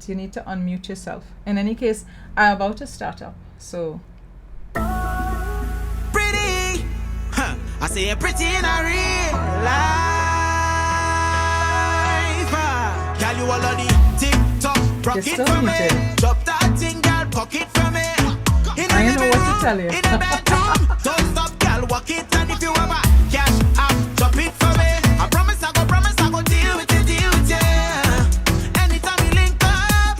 You need to unmute yourself. In any case, I'm about to start up. So. Pretty, huh? I say you're pretty in a real life. Girl, you all on the TikTok, rock it for me. Drop that thing, girl, pocket for me. I don't know what to tell you. In the bedroom, don't stop, girl, walk it. And if you ever cash out, drop it for me. I promise I go deal with it, yeah. Anytime we link up,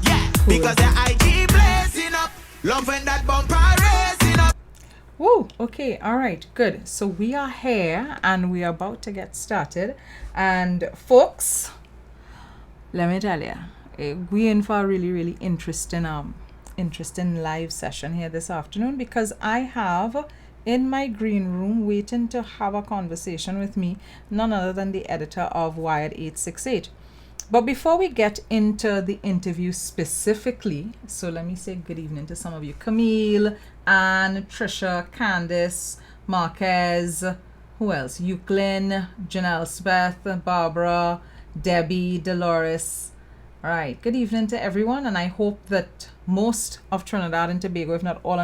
yeah. Cool. Because the IG blazing up, love when that bumper raising up. Woo, okay, all right, good. So we are here and we are about to get started. And folks, let me tell you, we're in for a really, really interesting live session here this afternoon, because I have in my green room waiting to have a conversation with me none other than the editor of Wired868. But before we get into the interview specifically, so let me say good evening to some of you. Camille, Anne, Trisha, Candice, Marquez, who else? Euclid, Janelle Beth, Barbara, Debbie, Dolores. All right, good evening to everyone, and I hope that most of Trinidad and Tobago, if not all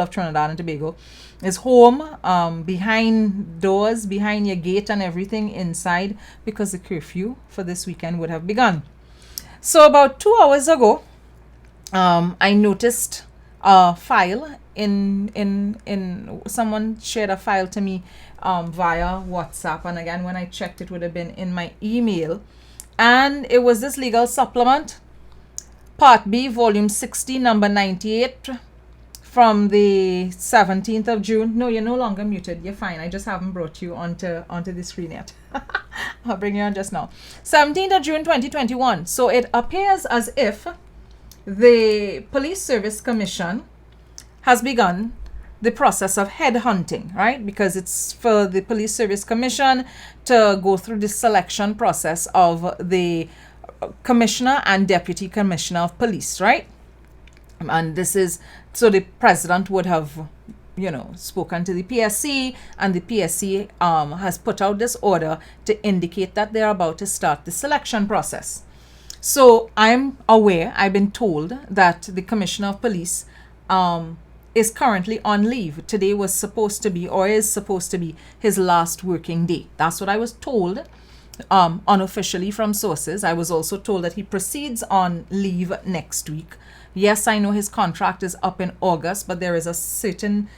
of Trinidad and Tobago, is home, behind doors, behind your gate and everything inside, because the curfew for this weekend would have begun. So about 2 hours ago, I noticed a file in someone shared a file to me via WhatsApp, and again when I checked, it would have been in my email, and it was this legal supplement, Part B, Volume 60, number 98, from the 17th of June. No, you're no longer muted. You're fine. I just haven't brought you onto the screen yet. I'll bring you on just now. 17th of June, 2021. So it appears as if the Police Service Commission has begun the process of headhunting, right? Because it's for the Police Service Commission to go through the selection process of the Commissioner and Deputy Commissioner of Police, right? And this is, so the President would have, spoken to the PSC, and the PSC has put out this order to indicate that they're about to start the selection process. So I'm aware, I've been told that the Commissioner of Police is currently on leave. Today was supposed to be, or is supposed to be, his last working day. That's what I was told unofficially from sources. I was also told that he proceeds on leave next week. Yes, I know his contract is up in August, but there is a certain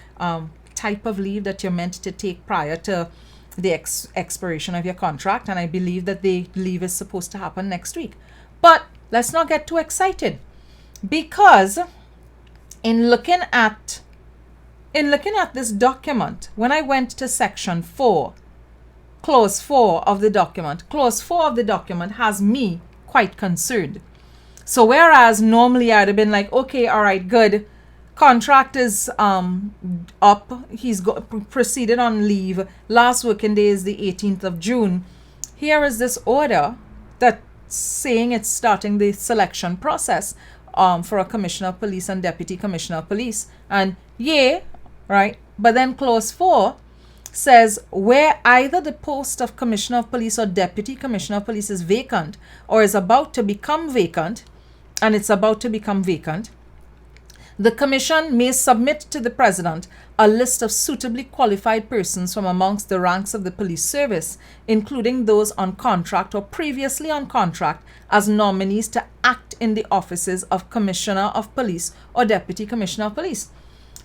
type of leave that you're meant to take prior to the expiration of your contract, and I believe that the leave is supposed to happen next week. But let's not get too excited, because in looking at this document, when I went to section 4, clause 4 of the document, has me quite concerned. So whereas normally I'd have been like, okay, all right, good, contract is up, he's proceeded on leave, last working day is the 18th of June. Here is this order that's saying it's starting the selection process for a Commissioner of Police and Deputy Commissioner of Police. And right, but then clause 4 says where either the post of Commissioner of Police or Deputy Commissioner of Police is vacant or is about to become vacant, and it's about to become vacant, the Commission may submit to the President a list of suitably qualified persons from amongst the ranks of the police service, including those on contract or previously on contract, as nominees to act in the offices of Commissioner of Police or Deputy Commissioner of Police.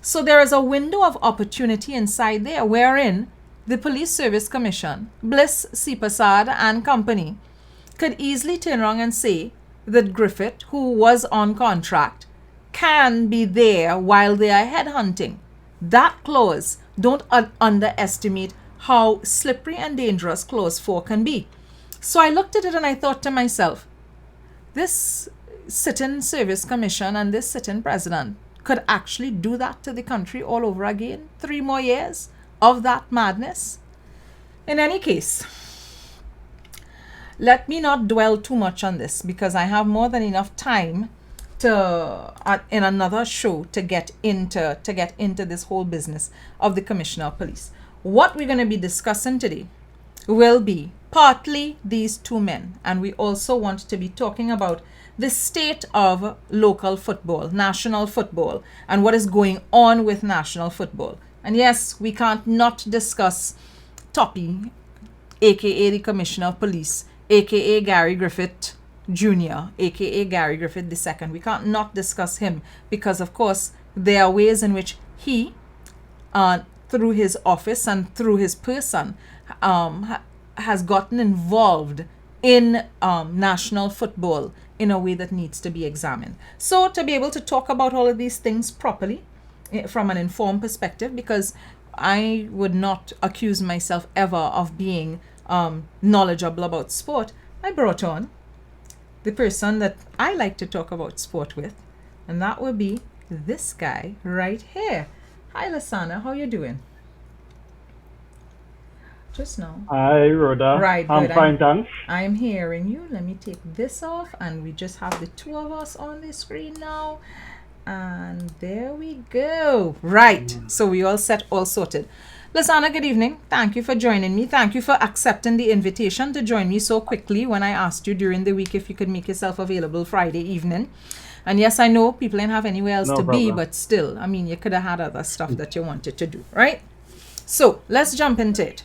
So there is a window of opportunity inside there wherein the Police Service Commission, Bliss, Sipasad and company could easily turn around and say that Griffith, who was on contract, can be there while they are headhunting. That clause, don't underestimate how slippery and dangerous clause 4 can be. So I looked at it and I thought to myself, this sitting service commission and this sitting president could actually do that to the country all over again. 3 more years of that madness. In any case, let me not dwell too much on this, because I have more than enough time to in another show to get into this whole business of the Commissioner of Police. What we're going to be discussing today will be partly these two men, and we also want to be talking about the state of local football, national football, and what is going on with national football. And yes, we can't not discuss Toppy, aka the Commissioner of Police, aka Gary Griffith Jr., aka Gary Griffith II. We can't not discuss him because, of course, there are ways in which he, through his office and through his person, has gotten involved in national football in a way that needs to be examined. So to be able to talk about all of these things properly from an informed perspective, because I would not accuse myself ever of being knowledgeable about sport, I brought on the person that I like to talk about sport with, and that would be this guy right here. Hi, Lasana, how you doing? Just now. Hi, Rhoda. Right, I'm good. fine, thanks. I'm hearing you. Let me take this off, and we just have the two of us on the screen now. And there we go. Right. So we all set, all sorted. Lasana, good evening. Thank you for joining me. Thank you for accepting the invitation to join me so quickly when I asked you during the week if you could make yourself available Friday evening. And yes, I know people didn't have anywhere else No to be, problem. but still, I mean, you could have had other stuff that you wanted to do, right? So let's jump into it.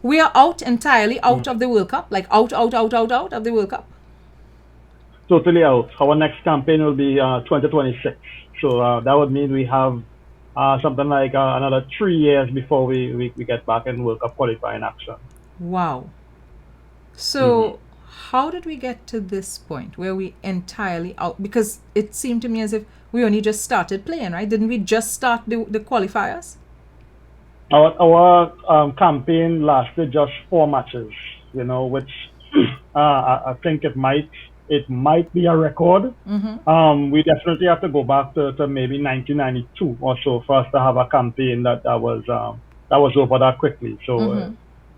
We are out entirely out of the World Cup, like out of the World Cup. Totally out. Our next campaign will be 2026. So that would mean we have something like another 3 years before we get back in World Cup qualifying action. Wow. So how did we get to this point where we entirely out? Because it seemed to me as if we only just started playing, right? Didn't we just start the qualifiers? Our campaign lasted just 4 matches, which I think it might be a record. We definitely have to go back to maybe 1992 or so for us to have a campaign that was over that quickly. So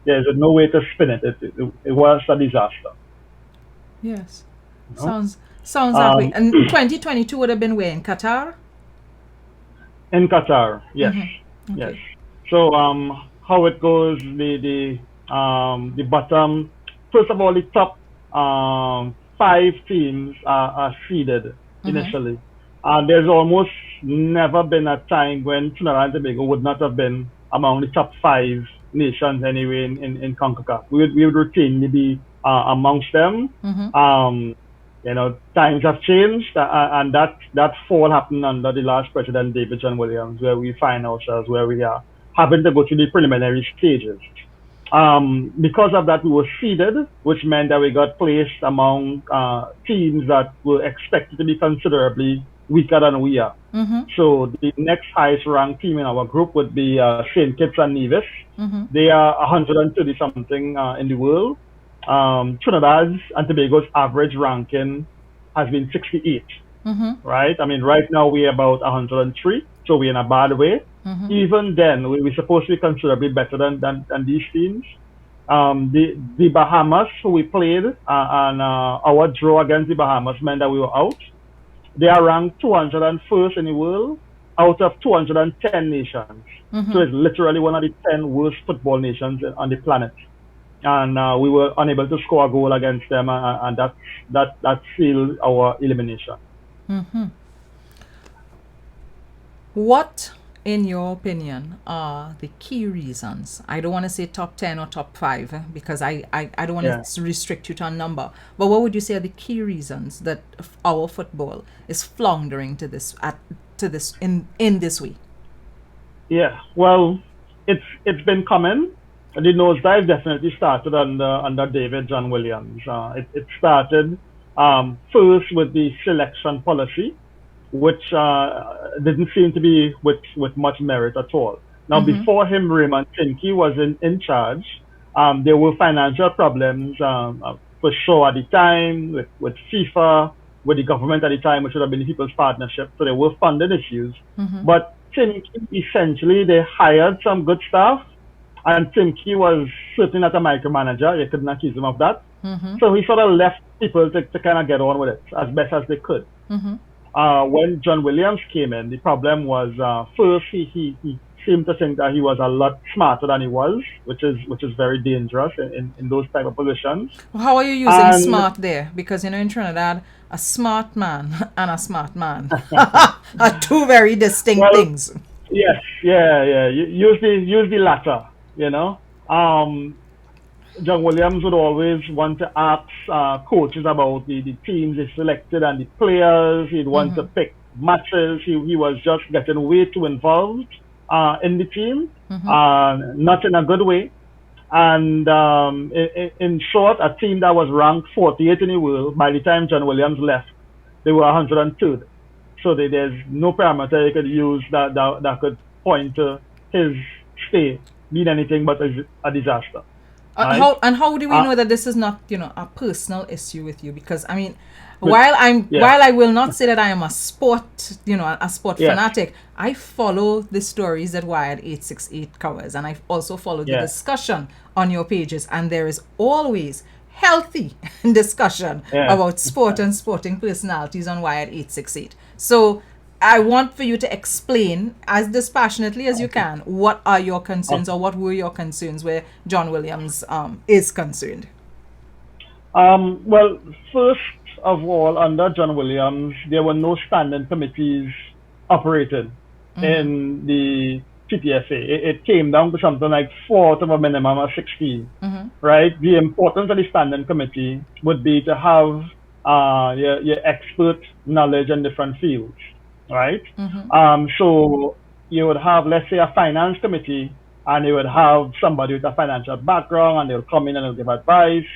there's no way to spin it. It was a disaster. Yes. You know? Sounds that way. And 2022 would have been where? In Qatar? In Qatar, yes, Okay. yes. So how it goes, the bottom, first of all, the top 5 teams are seeded initially. There's almost never been a time when Trinidad and Tobago would not have been among the top 5 nations anyway in CONCACAF. We would routinely be amongst them. Times have changed, and that fall happened under the last president, David John Williams, where we find ourselves where we are having to go through the preliminary stages. Because of that, we were seeded, which meant that we got placed among teams that were expected to be considerably weaker than we are. So the next highest ranked team in our group would be St. Kitts and Nevis. They are 130 something in the world. Trinidad and Tobago's average ranking has been 68. Right? I mean, right now we're about 103, so we're in a bad way. Even then, we're supposed to be considerably better than these teams. The Bahamas, who we played, and our draw against the Bahamas meant that we were out. They are ranked 201st in the world out of 210 nations. So it's literally one of the 10 worst football nations on the planet. And we were unable to score a goal against them, and that sealed our elimination. What, in your opinion, are the key reasons? I don't want to say top 10 or top 5 because I don't want to restrict you to a number. But what would you say are the key reasons that our football is floundering to this in this way? Yeah, well, it's been coming. The nosedive definitely started under David John Williams. It started first with the selection policy, which didn't seem to be with much merit at all. Now, before him, Raymond Tinky was in charge. There were financial problems for sure at the time with FIFA, with the government at the time, which would have been the People's Partnership. So there were funding issues. But Tinky, essentially, they hired some good staff. And Tinky was certainly not a micromanager. You couldn't accuse him of that. So he sort of left people to kind of get on with it as best as they could. When John Williams came in, the problem was first he seemed to think that he was a lot smarter than he was, which is very dangerous in those type of positions. How are you using And smart there? Because in Trinidad, a smart man and a smart man are two very distinct well, things. yes, yeah. Use the latter. You know, John Williams would always want to ask coaches about the teams he selected and the players. He'd want to pick matches. He was just getting way too involved in the team, not in a good way. And in short, a team that was ranked 48 in the world, by the time John Williams left, they were 103rd. So there's no parameter you could use that could point to his stay being anything but a disaster. Right? How do we know that this is not a personal issue with you? Because I mean, while I will not say that I am a sport fanatic, I follow the stories that Wired868 covers, and I also follow the discussion on your pages, and there is always healthy discussion about sport and sporting personalities on Wired868. So I want for you to explain as dispassionately as you can what are your concerns or what were your concerns where John Williams is concerned. Well, first of all, under John Williams, there were no standing committees operated in the TTFA. It came down to something like 4 to a minimum of 16, right? The importance of the standing committee would be to have your expert knowledge in different fields, right? So you would have, let's say, a finance committee, and you would have somebody with a financial background, and they'll come in and they'll give advice,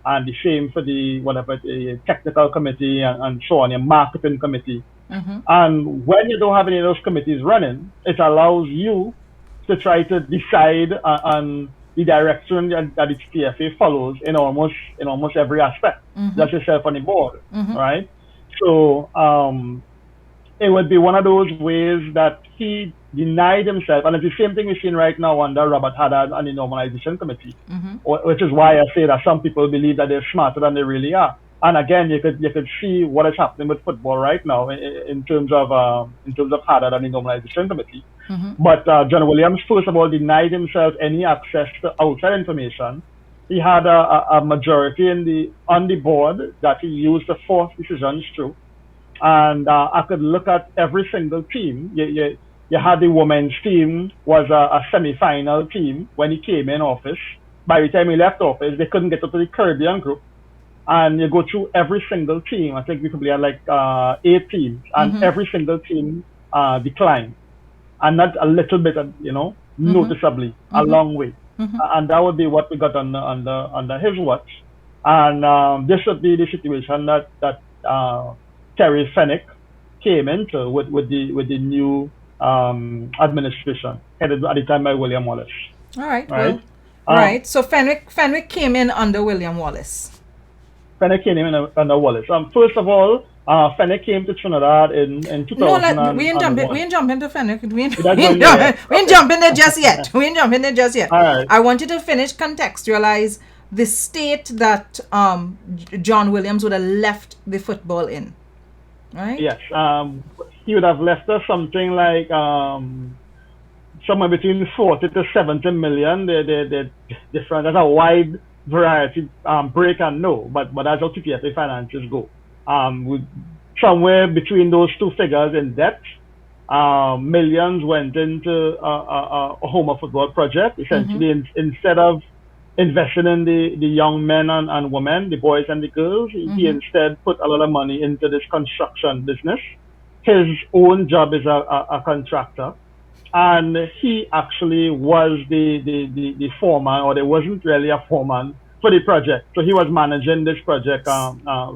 and the same for the technical committee and so on, your marketing committee. And when you don't have any of those committees running, it allows you to try to decide on the direction that the TTFA follows in almost every aspect. That's yourself on the board, right? So it would be one of those ways that he denied himself, and it's the same thing we're seeing right now under Robert Haddad and the Normalization Committee, which is why I say that some people believe that they're smarter than they really are. And again, you could see what is happening with football right now in terms of Haddad and the Normalization Committee. But John Williams, first of all, denied himself any access to outside information. He had a majority on the board that he used to force decisions through. And I could look at every single team. You had the women's team was a semi-final team when he came in office. By the time he left office, they couldn't get up to the Caribbean group. And you go through every single team. I think we probably had like 8 teams, and every single team declined, and not a little bit, noticeably, a long way. And that would be what we got under his watch. And this would be the situation that Terry Fenwick came into with the new administration headed at the time by William Wallace. All right. Well, right. So Fenwick came in under William Wallace. Fenwick came in under Wallace. First of all, Fenwick came to Trinidad in 2000. No, we ain't jumping to Fenwick. We ain't jumping there just yet. All right. I want you to finish contextualize the state that John Williams would have left the football in. Right? Yes. He would have left us something like somewhere between 40 to 70 million. They're different. That's a wide variety, break and no, but that's how TTFA finances go. With somewhere between those two figures in debt, millions went into a Homer football project. Essentially, instead of investing in the young men and women, the boys and the girls, he instead put a lot of money into this construction business. His own job is a contractor. And he actually was the foreman, or there wasn't really a foreman for the project. So he was managing this project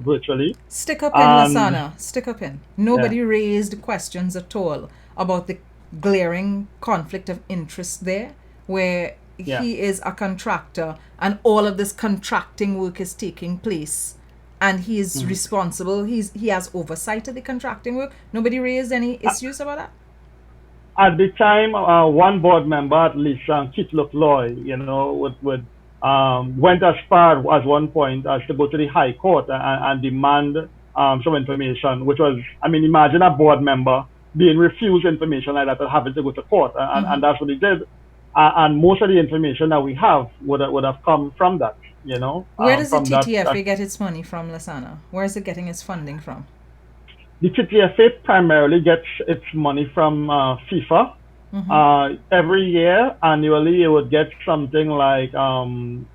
virtually. Stick up in, Lasana. Stick up in. Nobody raised questions at all about the glaring conflict of interest there, where he is a contractor and all of this contracting work is taking place. And he is responsible. He has oversight of the contracting work. Nobody raised any issues about that? At the time, one board member, at least, Keith Loy, went as far as one point as to go to the High Court and demand some information, which was, imagine a board member being refused information like that and having to go to court, and that's what he did. And most of the information that we have would have come from that, you know. Where does the from that- TTFA get its money from, Lasana? Where is it getting its funding from? The TTFA primarily gets its money from FIFA. Every year, annually, it would get something like anything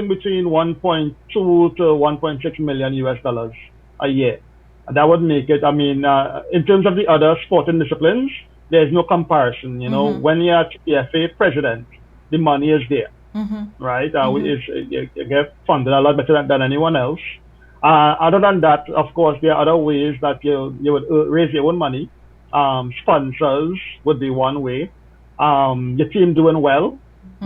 between 1.2 to 1.6 million US dollars a year. And that would make it, I mean, in terms of the other sporting disciplines, there's no comparison. You know, when you're a TTFA president, the money is there, right? You get funded a lot better than anyone else. Other than that, of course, there are other ways that you would raise your own money. Sponsors would be one way. Your team doing well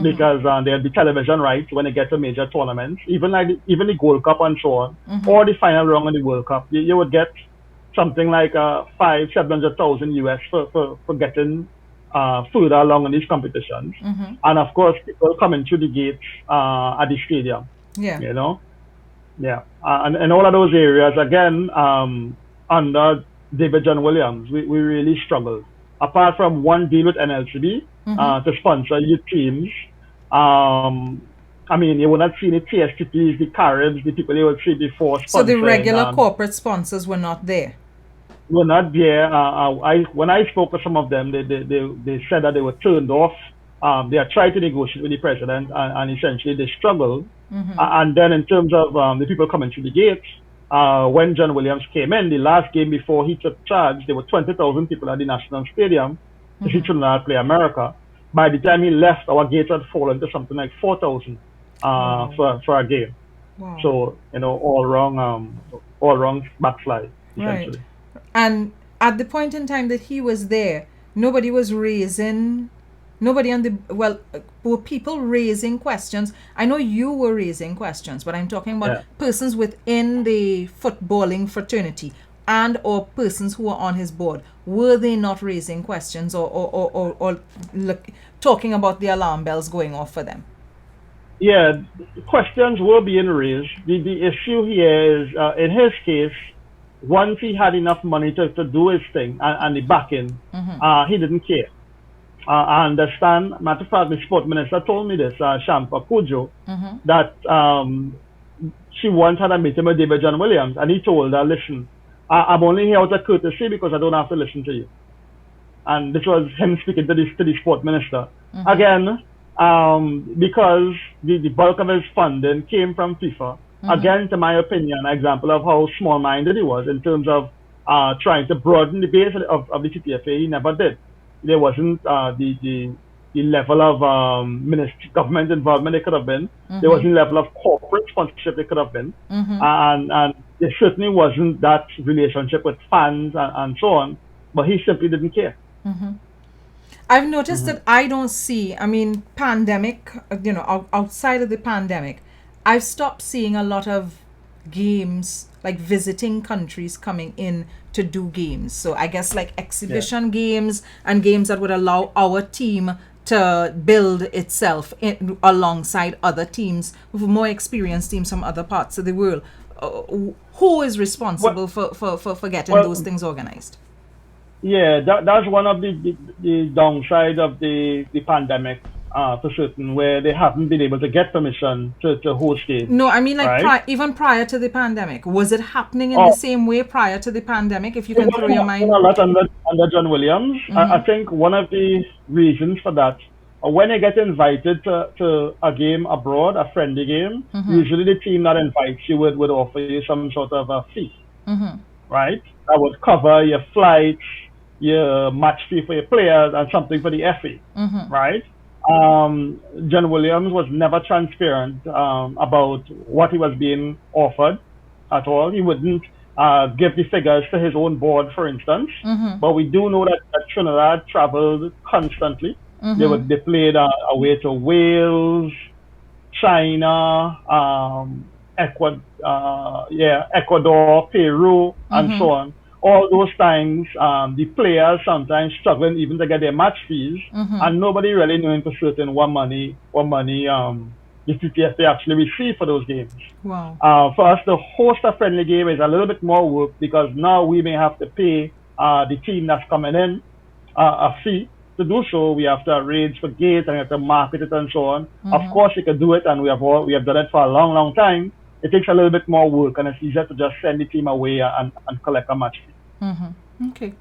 because there'll be television rights when it gets to major tournaments, even the Gold Cup and so on, or the final round of the World Cup. You would get something like 700,000 US for getting further along in these competitions. And of course, people coming through the gates at the stadium. Yeah. You know. Yeah, and in all of those areas, again, under David John Williams, we really struggled. Apart from one deal with NLCB to sponsor youth teams, I mean, you would not see the TSTPs, the Caribs, the people you would see before. So the regular corporate sponsors were not there? Were not there. When I spoke with some of them, they said that they were turned off. They had tried to negotiate with the president, and essentially they struggled. And then in terms of the people coming through the gates, when John Williams came in, the last game before he took charge, there were 20,000 people at the National Stadium to see Trinidad play America. By the time he left, our gates had fallen to something like 4,000 for a game. Wow. So, you know, all wrong backslide, essentially. Right. And at the point in time that he was there, nobody was raising... were people raising questions? I know you were raising questions, but I'm talking about persons within the footballing fraternity and or persons who were on his board. Were they not raising questions or talking about the alarm bells going off for them? Yeah, questions were being raised. The issue here is, in his case, once he had enough money to do his thing and the backing, he didn't care. I understand. Matter of fact, the sport minister told me this, Shampa Kujo, that she once had a meeting with David John Williams, and he told her, listen, I'm only here out of courtesy because I don't have to listen to you. And this was him speaking to the sport minister. Again, because the bulk of his funding came from FIFA. Again, to my opinion, an example of how small-minded he was in terms of trying to broaden the base of the TTFA. He never did. There wasn't the level of government involvement there could have been. There wasn't the level of corporate sponsorship there could have been. And there certainly wasn't that relationship with fans and so on. But he simply didn't care. I've noticed that I don't see, I mean, pandemic, outside of the pandemic, I've stopped seeing a lot of games, like visiting countries coming in to do games. So I guess like exhibition games and games that would allow our team to build itself alongside other teams with more experienced teams from other parts of the world. Who is responsible for getting those things organized? Yeah, that's one of the downside of the pandemic. For certain, where they haven't been able to get permission to host games. No, I mean like even prior to the pandemic. Was it happening in the same way prior to the pandemic? If you can throw your mind. A lot under John Williams. I think one of the reasons for that, when you get invited to a game abroad, a friendly game, usually the team that invites you would offer you some sort of a fee, right? That would cover your flights, your match fee for your players, and something for the FA, right? John Williams was never transparent about what he was being offered at all. He wouldn't give the figures to his own board, for instance. But we do know that Trinidad traveled constantly. They played away to Wales, China, Ecuador, Peru, and so on. All those times, the players sometimes struggling even to get their match fees, and nobody really knowing for certain what money the TTFA actually receive for those games. Wow. For us to host a friendly game is a little bit more work because now we may have to pay the team that's coming in a fee. To do so, we have to arrange for gates and we have to market it and so on. Of course, you can do it, and we have done it for a long, long time. It takes a little bit more work, and it's easier to just send the team away and collect a match fee. Okay.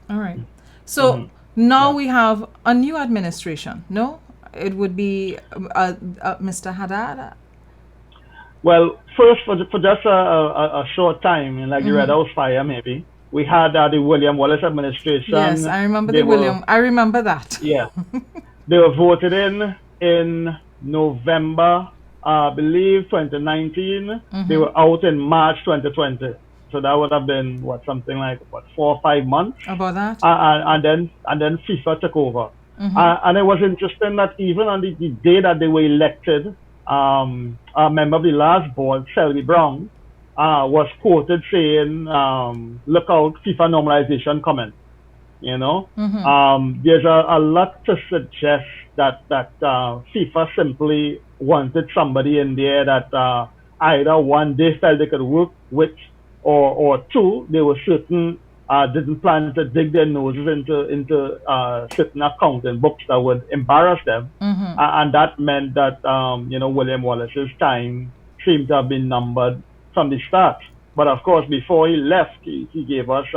All right. So now we have a new administration. No, it would be Mr. Haddad. Well, first for just a short time, like the Red House fire, maybe we had the William Wallace administration. Yes, I remember William. I remember that. Yeah, they were voted in November, I believe 2019. They were out in March 2020. So that would have been something like 4 or 5 months. About that. And then FIFA took over. And it was interesting that even on the day that they were elected, a member of the last board, Selby Brown, was quoted saying, "Look out, FIFA normalization coming." You know, there's a lot to suggest that FIFA simply wanted somebody in there that either one, they felt they could work with, or two, they were certain didn't plan to dig their noses into certain accounting books that would embarrass them, and that meant that William Wallace's time seemed to have been numbered from the start. But of course, before he left, he gave us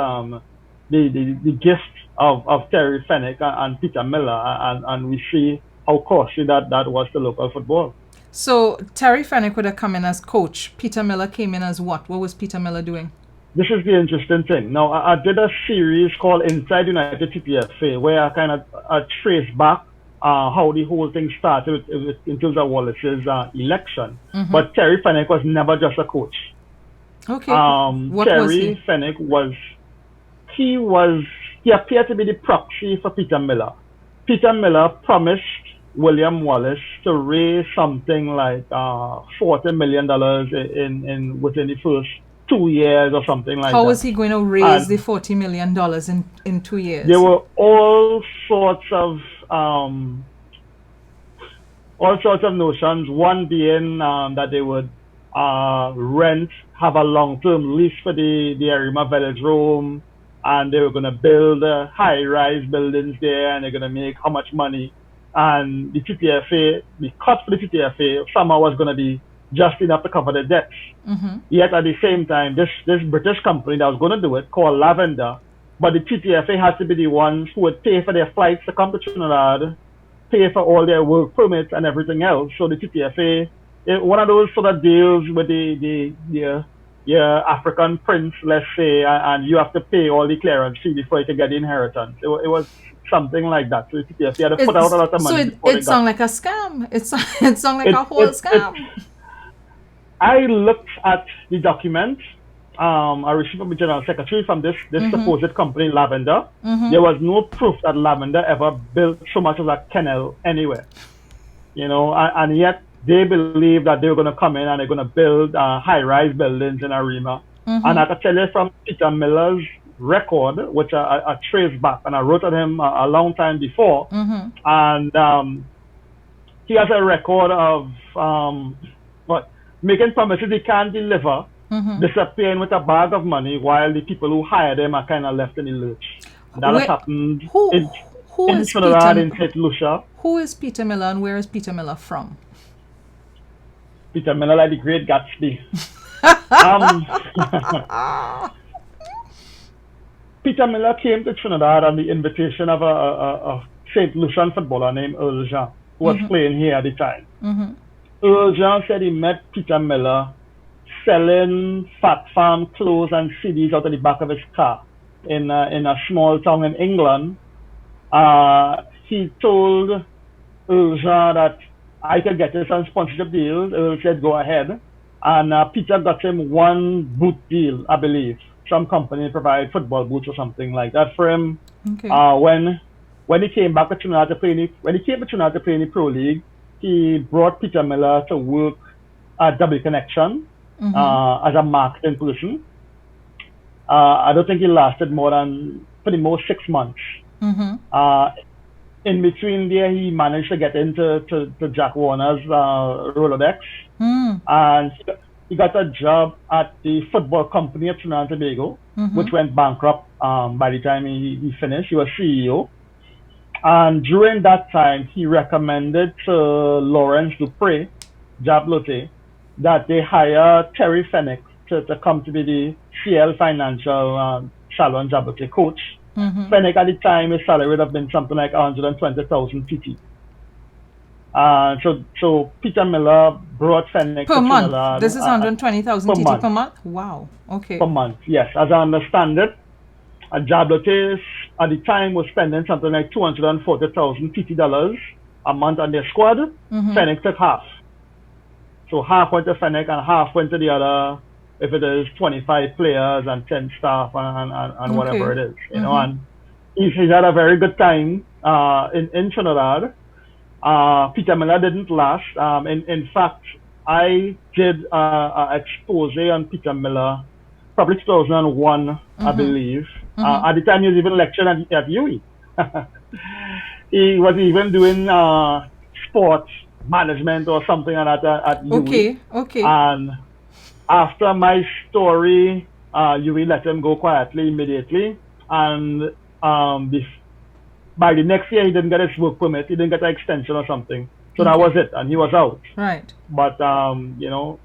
the gift of Terry Fenwick and Peter Miller, and we see how costly that was to local football. So Terry Fenwick would have come in as coach. Peter Miller came in as what? What was Peter Miller doing? This is the interesting thing. Now, I did a series called Inside United TTFA, where I kind of traced back how the whole thing started in terms of Wallace's election. But Terry Fenwick was never just a coach. Okay. What Terry was he? Fenwick he appeared to be the proxy for Peter Miller. Peter Miller promised William Wallace to raise something like $40 million within the first 2 years or something like that. How was he going to raise the $40 million in 2 years? There were all sorts of notions. One being that they would have a long-term lease for the Arima Velodrome, and they were going to build high-rise buildings there, and they're going to make how much money. And the TTFA, the cut for the TTFA somehow was going to be just enough to cover the debts. Yet at the same time, this British company that was going to do it, called Lavender, but the TTFA had to be the ones who would pay for their flights to come to Trinidad, pay for all their work permits and everything else. So the TTFA, one of those sort of deals with the African prince, let's say, and you have to pay all the clearance fee before you can get the inheritance. It was something like that. So the TTFA had to put out a lot of money. So it sounds like a scam. It sounds like a whole scam. I looked at the document I received from the General Secretary from this supposed company, Lavender. There was no proof that Lavender ever built so much as a kennel anywhere. And yet they believe that they were going to come in and they're going to build high-rise buildings in Arima. And I can tell you from Peter Miller's record, which I traced back, and I wrote on him a long time before, and he has a record of making promises he can't deliver, disappearing with a bag of money while the people who hired him are kind of left in the lurch. That has happened in Trinidad, in St. Lucia. Who is Peter Miller and where is Peter Miller from? Peter Miller, like the Great Gatsby. Peter Miller came to Trinidad on the invitation of a St. Lucian footballer named Earl Jean, who was playing here at the time. Earl Jean said he met Peter Miller selling Fat Farm clothes and CDs out of the back of his car in a small town in England. He told Earl Jean that I could get him some sponsorship deals. Earl said, go ahead. And Peter got him one boot deal, I believe. Some company provide football boots or something like that for him. Okay. When he came back to Trinidad to play in the Pro League, he brought Peter Miller to work at Double Connection as a marketing person. I don't think he lasted more than pretty much 6 months. In between there, he managed to get into Jack Warner's Rolodex, and he got a job at the football company of Trinidad and Tobago, which went bankrupt by the time he finished. He was CEO. And during that time, he recommended to Lawrence Dupre, Jablote, that they hire Terry Fenwick to come to be the CL Financial Shalon Jablote coach. Fenwick at the time, his salary would have been something like 120,000 TT. So Peter Miller brought Fenwick per to month. Trinidad. This is 120,000 TT month. per month? Wow. Okay. Per month, yes. As I understand it, Jablote at the time was spending something like 240,000 TT dollars a month on their squad. Fenwick took half. So half went to Fenwick and half went to the other, if it is 25 players and 10 staff and whatever it is, you know. And he's had a very good time in Trinidad. Peter Miller didn't last. In fact, I did an expose on Peter Miller, probably 2001, I believe. At the time, he was even lecturing at UE. He was even doing sports management or something like that at UE. Okay. And after my story, UE let him go quietly immediately. And by the next year, he didn't get his work permit. He didn't get an extension or something. So that was it, and he was out. Right. But you know,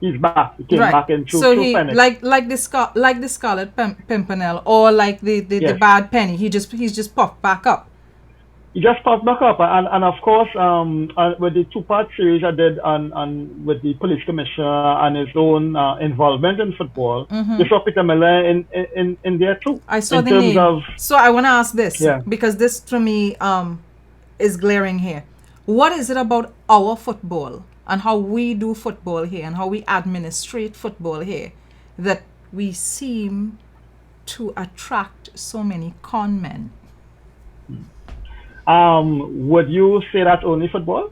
he's back. He came back into so he Fenwick. like the Scarlet Pimpernel or like the Bad Penny. He's just popped back up. He just popped back up, and of course, with the 2-part series I did on with the police commissioner and his own involvement in football, you saw Peter Miller in there too. I saw in the terms name. Of, so I want to ask this because this to me is glaring here. What is it about our football and how we do football here and how we administrate football here that we seem to attract so many con men? Would you say that's only football?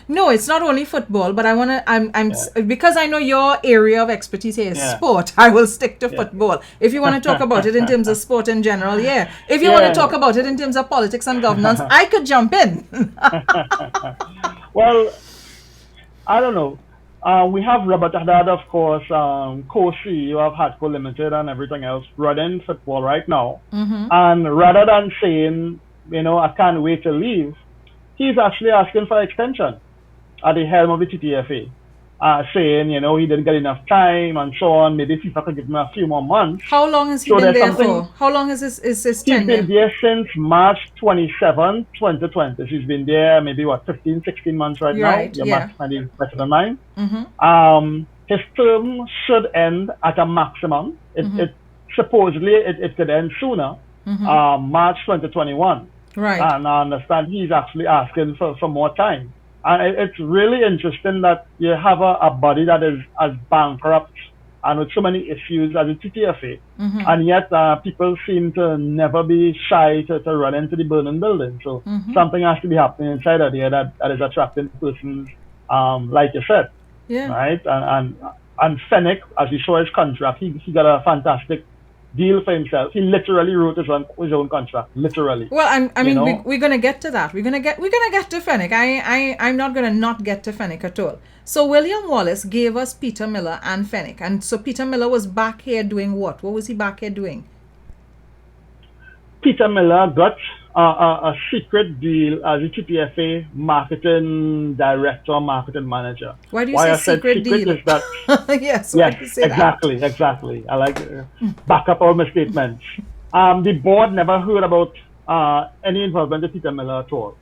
No, it's not only football, but because I know your area of expertise here is sport, I will stick to football. If you want to talk about it in terms of sport in general, If you want to talk about it in terms of politics and governance, I could jump in. Well, I don't know. We have Robert Haddad, of course, co-CEO of Hadco Limited and everything else, running football right now. And rather than saying, you know, I can't wait to leave, he's actually asking for extension at the helm of the TTFA, saying, you know, he didn't get enough time and so on. Maybe FIFA could give him a few more months. How long has he been there for? How long is his tenure? He's been there since March 27, 2020. So he's been there maybe, 15, 16 months now? Your math might be better than mine. His term should end at a maximum. Supposedly, it could end sooner, March 2021. Right. And I understand he's actually asking for more time. And it's really interesting that you have a body that is as bankrupt and with so many issues as the TTFA. And yet people seem to never be shy to run into the burning building. So something has to be happening inside of there that is attracting persons like you said. Right? And Fenwick, as you saw his contract, he got a fantastic deal for himself. He literally wrote his own contract, literally. Well, I mean, we're gonna get to that. We're gonna get to Fenwick. I'm not gonna not get to Fenwick at all. So William Wallace gave us Peter Miller and Fenwick, and so Peter Miller was back here doing what? What was he back here doing? Peter Miller got a secret deal as a TTFA marketing director, marketing manager. Why do you say secret deal? Is that, yes, why do you say exactly. I like back up all my statements. The board never heard about any involvement with Peter Miller at all.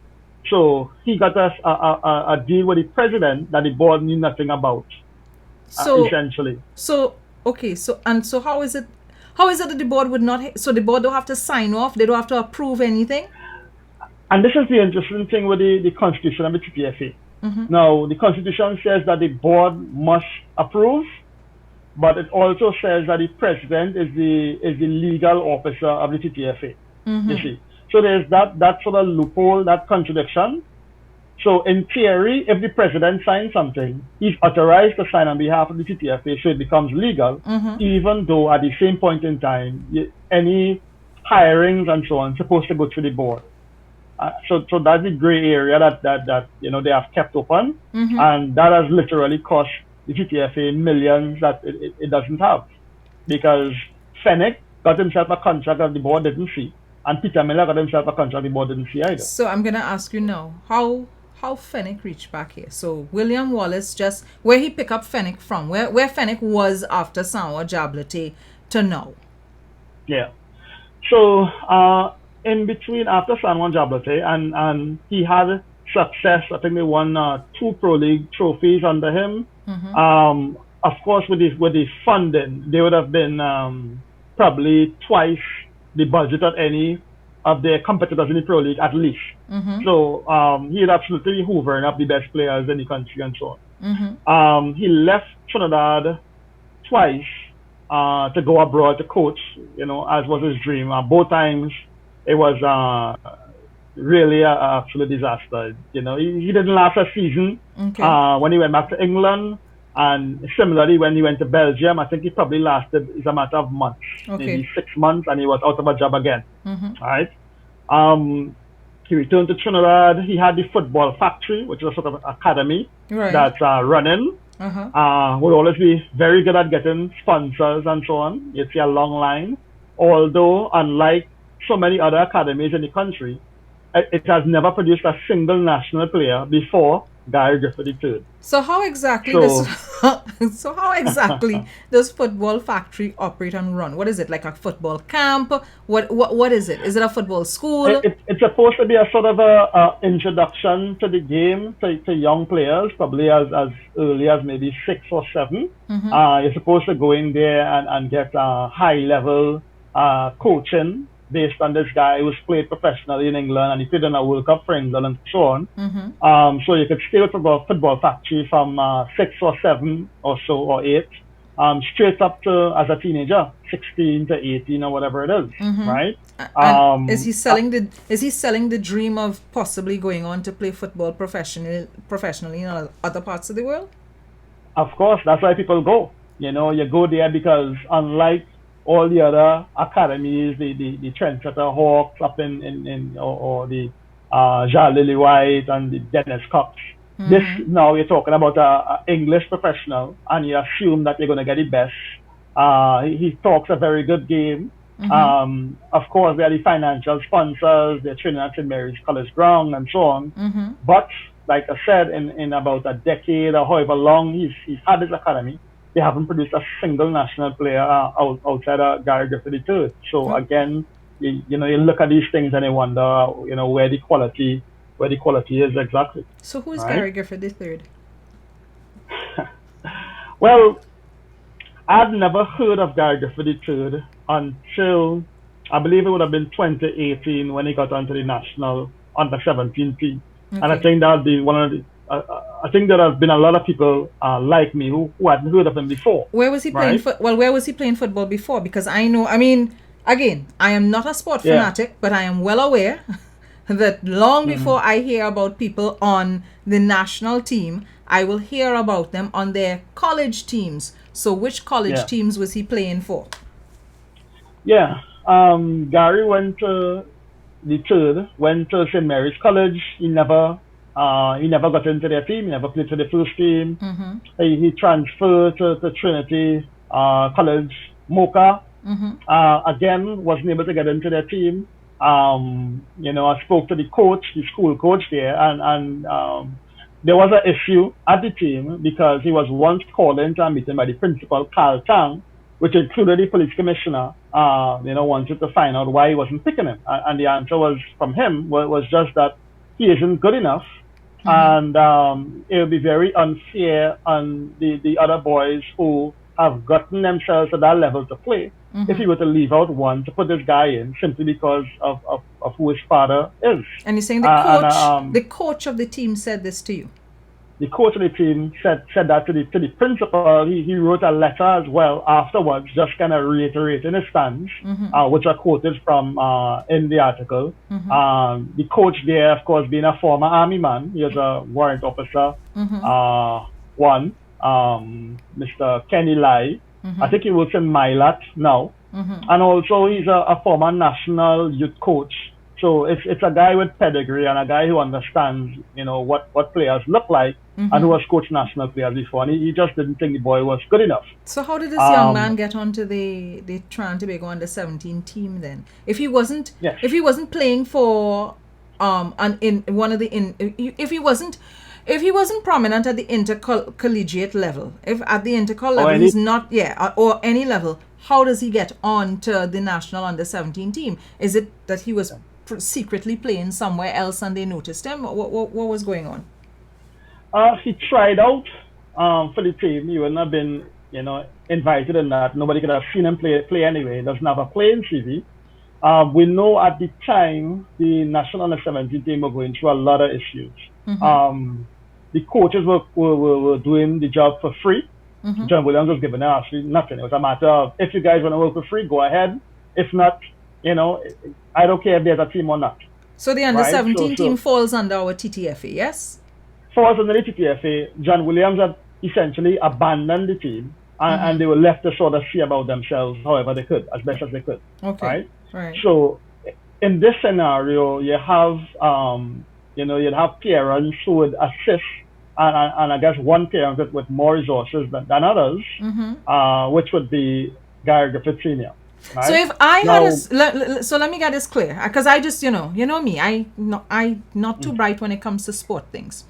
So he got us a deal with the president that the board knew nothing about. Essentially. So how is it? How is it that the board would not? So the board don't have to sign off. They don't have to approve anything. And this is the interesting thing with the constitution of the TTFA. Now, the constitution says that the board must approve, but it also says that the president is the legal officer of the TTFA. You see, so there's that sort of loophole, that contradiction. So in theory, if the president signs something, he's authorized to sign on behalf of the TTFA, so it becomes legal, even though at the same point in time, any hirings and so on supposed to go through the board. So that's the gray area that you know they have kept open, and that has literally cost the TTFA millions that it doesn't have. Because Fenwick got himself a contract that the board didn't see, and Peter Miller got himself a contract the board didn't see either. So I'm gonna ask you now, how Fenwick reached back here? So William Wallace, just where he picked up Fenwick from, where Fenwick was after Sanwa Jablate to now. Yeah. So in between after Sanwa Jablate and he had success. I think they won 2 Pro League trophies under him. Of course, with the funding, they would have been probably twice the budget of any of their competitors in the Pro League at least. So he'd absolutely hoovering up the best players in the country and so on. He left Trinidad twice to go abroad to coach, as was his dream. Both times it was really an absolute disaster. He didn't last a season when he went back to England. And similarly, when he went to Belgium, I think he probably lasted, it's a matter of months, maybe 6 months, and he was out of a job again. Right? He returned to Trinidad. He had the Football Factory, which is a sort of academy that's running. Would always be very good at getting sponsors and so on. You'd see a long line. Although, unlike so many other academies in the country, it has never produced a single national player before Gary Griffith III. So how exactly does Football Factory operate and run? What is it, like a football camp? What is it? Is it a football school? It's supposed to be a sort of a introduction to the game to young players, probably as early as maybe 6 or 7. You're supposed to go in there and get high level coaching based on this guy who's played professionally in England, and he played in a World Cup for England and so on. So you could stay with Football Factory from 6 or 7 or so, or 8, straight up to, as a teenager, 16 to 18 or whatever it is, right? And is he selling the dream of possibly going on to play football professionally in other parts of the world? Of course, that's why people go. You go there because unlike all the other academies, the Trendsetter Hawks up or the Jean Lillywhite and the Dennis Cups. This now you're talking about a English professional, and you assume that you're going to get the best. He talks a very good game. Of course, there are the financial sponsors, they're training at St. Mary's College Ground and so on. But like I said, in about a decade or however long he's had his academy, they haven't produced a single national player outside of Gary Griffith III. So again, you look at these things and you wonder, where the quality is exactly. So who is Gary Griffith III? Well, I'd never heard of Gary Griffith III until I believe it would have been 2018 when he got onto the national under-17 team. And I think that would be one of the I think there have been a lot of people like me who hadn't heard of him before. Where was he playing? Where was he playing football before? Because I know, again, I am not a sport fanatic, but I am well aware that long before I hear about people on the national team, I will hear about them on their college teams. So which college teams was he playing for? Yeah, Gary went to St. Mary's College. He never got into their team. He never played for the first team. He transferred to Trinity College, Mocha. Again, wasn't able to get into their team. I spoke to the school coach there, and there was an issue at the team because he was once called into a meeting by the principal, Carl Tang, which included the police commissioner, wanted to find out why he wasn't picking him. And the answer from him was just that he isn't good enough. And it would be very unfair on the other boys who have gotten themselves to that level to play if he were to leave out one to put this guy in simply because of who his father is. And you're saying the coach of the team said this to you? The coach of the team said that to the principal. He wrote a letter as well afterwards, just kind of reiterating his stance, which I quoted from in the article. The coach there, of course, being a former army man, he was a warrant officer, Mr. Kenny Lai. I think he works in Milat now. And also he's a former national youth coach So it's a guy with pedigree and a guy who understands, what players look like and who has coached national players before. And he just didn't think the boy was good enough. So how did this young man get onto the Trinidad and Tobago under-17 team then? If he wasn't playing for if he wasn't prominent at the intercollegiate level, if at the intercol level he's not, or any level, how does he get on to the national under-17 team? Is it that he was secretly playing somewhere else and they noticed him? What was going on? He tried out for the team. He wouldn't have been, invited in that. Nobody could have seen him play anyway. He doesn't have a playing CV. We know at the time the national under-17 team were going through a lot of issues. The coaches were doing the job for free. John Williams was giving them actually nothing. It was a matter of, if you guys want to work for free, go ahead. If not, I don't care if there's a team or not. So the under-17 team falls under our TTFA, yes? Falls under the TTFA. John Williams had essentially abandoned the team and they were left to sort of see about themselves however they could, as best as they could. Okay. Right? So in this scenario, you have, you'd have parents who would assist, and I guess one parent with more resources than others, which would be Gary Griffith Sr. Right? So if I had so let me get this clear, because I just, you know me, I not too bright when it comes to sport things.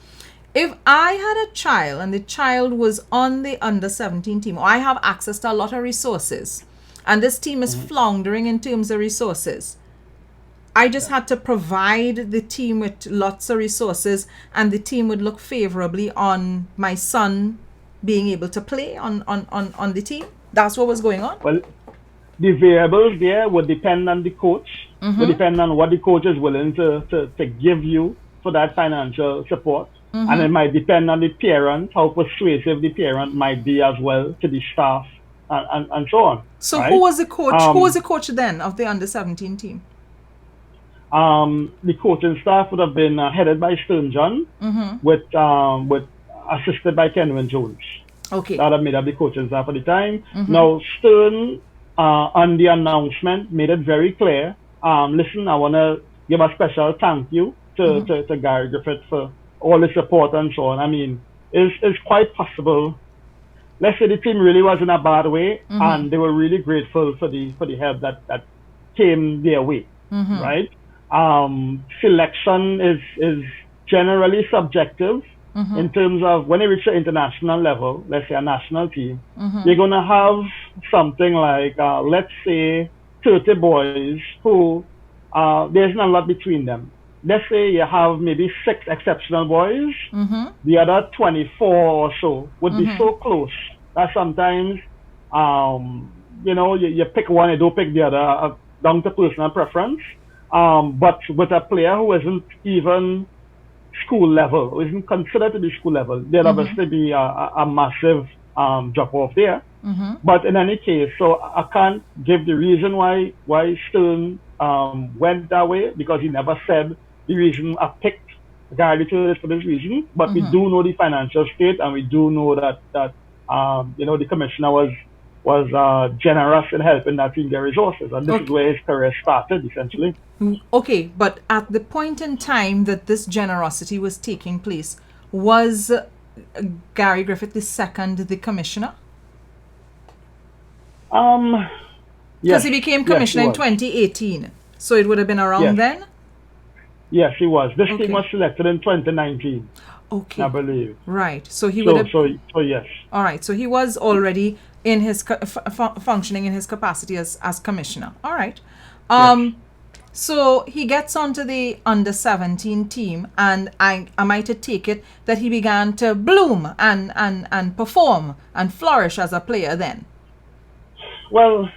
If I had a child and the child was on the under-17 team, or I have access to a lot of resources, and this team is floundering in terms of resources, I just had to provide the team with lots of resources, and the team would look favorably on my son being able to play on the team. That's what was going on. Well, the variables there would depend on the coach, would depend on what the coach is willing to give you for that financial support. And it might depend on the parent, how persuasive the parent might be as well to the staff and so on. So right? Who was the coach? Who was the coach then of the under-17 team? The coaching staff would have been headed by Stern John, with assisted by Kenwin Jones. Okay. That have made up the coaching staff at the time. Now Stern, on the announcement, made it very clear. Listen, I want to give a special thank you to Gary Griffith for all the support and so on. I mean, it's quite possible. Let's say the team really was in a bad way, and they were really grateful for the help that came their way, right? Selection is generally subjective in terms of when you reach the international level, let's say a national team, you're going to have something like, let's say, 30 boys who there's not a lot between them. Let's say you have maybe 6 exceptional boys, the other 24 or so would be so close that sometimes, you pick one, you don't pick the other, down to personal preference. But with a player who isn't even school level, who isn't considered to be school level, there'd obviously be a massive drop off there. But in any case, so I can't give the reason why Stern went that way, because he never said the reason I picked Gary for this reason. But we do know the financial state, and we do know that the commissioner was generous in helping that team get resources, and this is where his career started, essentially. Okay, but at the point in time that this generosity was taking place, was Gary Griffith II the commissioner? Because he became commissioner in 2018, so it would have been around then? Yes, he was. This team was selected in 2019. Okay. I believe. Right. So he would have... So yes. All right. So he was already in his functioning in his capacity as commissioner. All right. So he gets onto the under-17 team, and am I to take it that he began to bloom and perform and flourish as a player then? Well,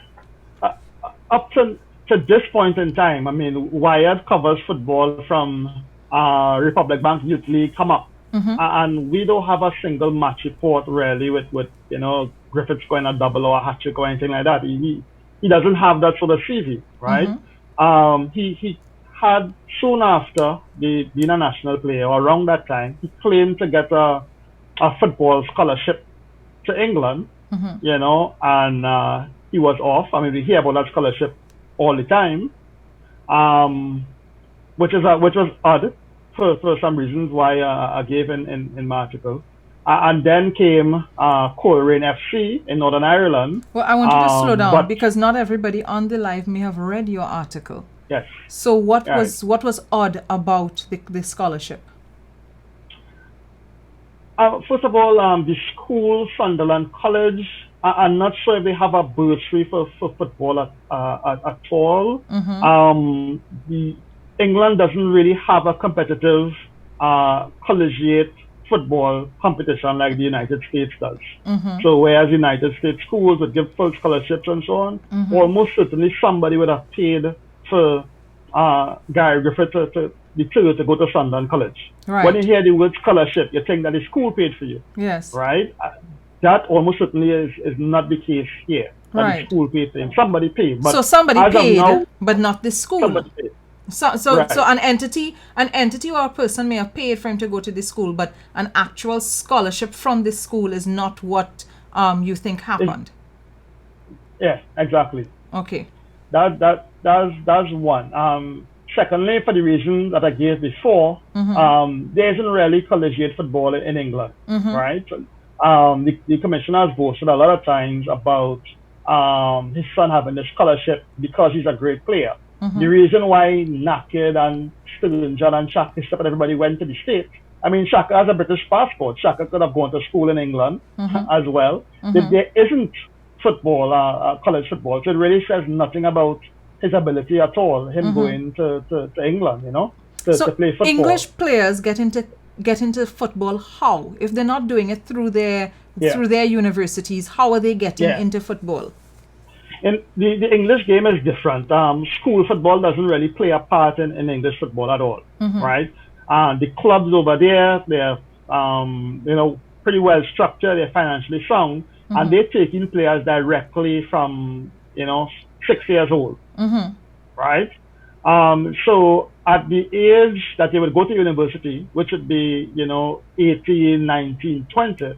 up to this point in time, I mean, Wired covers football from Republic Bank Youth League come up. And we don't have a single match report really with Griffith scoring a double or a hat trick or anything like that. He doesn't have that sort of CV, right? He had soon after being a national player, or around that time, he claimed to get a football scholarship to England, and he was off. I mean, we hear about that scholarship all the time. which was odd for some reasons why I gave in my article. And then came Coleraine FC in Northern Ireland. Well, I want you to slow down but because not everybody on the live may have read your article. yes, So what right. was odd about the scholarship? First of all, the school, Sunderland College, I'm not sure if they have a bursary for football at all. The England doesn't really have a competitive collegiate football competition like the United States does. So whereas United States schools would give full scholarships and so on, almost certainly somebody would have paid for Gary Griffith to go to Sunderland College. Right. When you hear the word scholarship, you think that the school paid for you. Yes. Right? That almost certainly is not the case here. That Right. the school paid for him. Somebody paid. But So somebody as of paid, now, but not the school. somebody paid. So Right. an entity or a person may have paid for him to go to the school, but an actual scholarship from the school is not what you think happened. Yeah, exactly. Okay. That's one. Secondly, for the reason that I gave before, there isn't really collegiate football in England, right? The commissioner has boasted a lot of times about his son having a scholarship because he's a great player. The reason why Naked and Sturgeon and Shaka and everybody went to the States, I mean, Shaka has a British passport. Shaka could have gone to school in England as well. There isn't football, college football, so it really says nothing about his ability at all, him going to England, to play football. English players get into football how? If they're not doing it through their universities, how are they getting into football? And the English game is different. School football doesn't really play a part in English football at all, right? The clubs over there, they're pretty well structured, they're financially sound, and they're taking players directly from 6 years old, right? So at the age that they would go to university, which would be 18, 19, 20,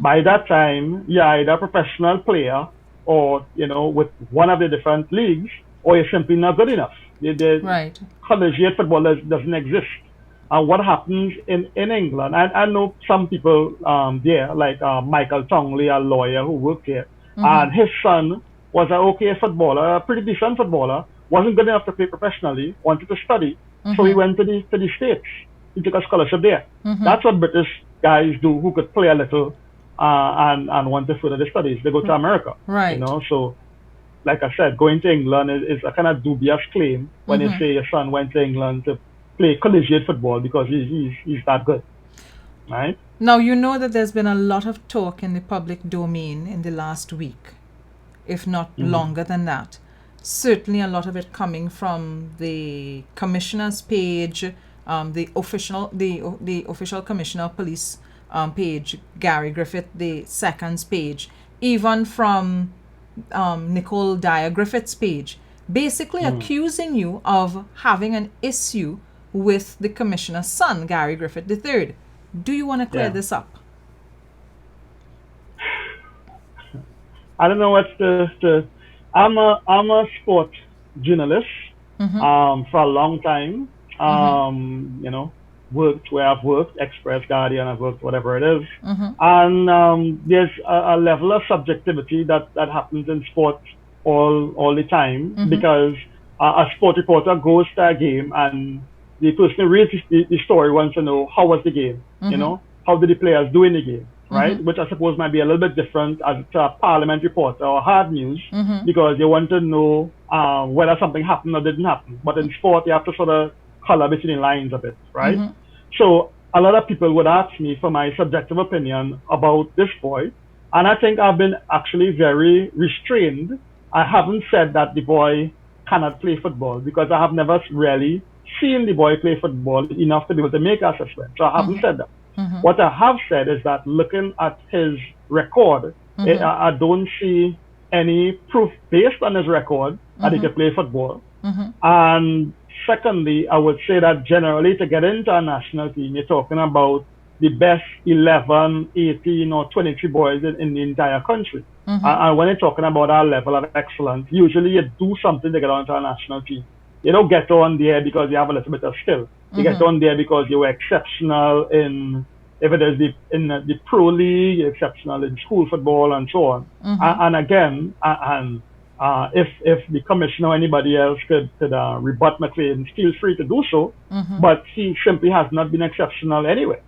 by that time you're either a professional player or with one of the different leagues, or you're simply not good enough. Right. Collegiate football doesn't exist. And what happens in England, I know some people there, like Michael Tongley, a lawyer who worked here, and his son was an okay footballer, a pretty decent footballer, wasn't good enough to play professionally, wanted to study, so he went to the States. He took a scholarship there. That's what British guys do who could play a little and want to further their studies. They go to America. Right. So like I said, going to England is a kind of dubious claim when you say your son went to England to play collegiate football because he's that good. Right? Now, you know that there's been a lot of talk in the public domain in the last week, if not longer than that. Certainly a lot of it coming from the commissioner's page, the official commissioner of police page, Gary Griffith, the second's page, even from Nicole Dyer Griffith's page, basically accusing you of having an issue with the commissioner's son, Gary Griffith III. Do you want to clear this up? I don't know what's the I'm a sports journalist for a long time. Worked where I've worked, Express, Guardian, I've worked whatever it is. And there's a level of subjectivity that happens in sports all the time because a sport reporter goes to a game and the person who reads the story wants to know how was the game, how did the players do in the game, right? Which I suppose might be a little bit different as to a parliament reporter or hard news because you want to know whether something happened or didn't happen. But in sport, you have to sort of color between the lines a bit, right? So a lot of people would ask me for my subjective opinion about this boy, and I think I've been actually very restrained. I haven't said that the boy cannot play football because I have never really seen the boy play football enough to be able to make assessment. So I haven't said that. What I have said is that looking at his record, I don't see any proof based on his record that he can play football. And secondly, I would say that generally to get into a national team, you're talking about the best 11, 18, or 23 boys in the entire country. And when you're talking about our level of excellence, usually you do something to get onto a national team. You don't get on there because you have a little bit of skill. You get on there because you were exceptional in, if it is the pro league, you're exceptional in school football and so on. And again, if the commissioner or anybody else could rebut my claims, feel free to do so. But he simply has not been exceptional anyway.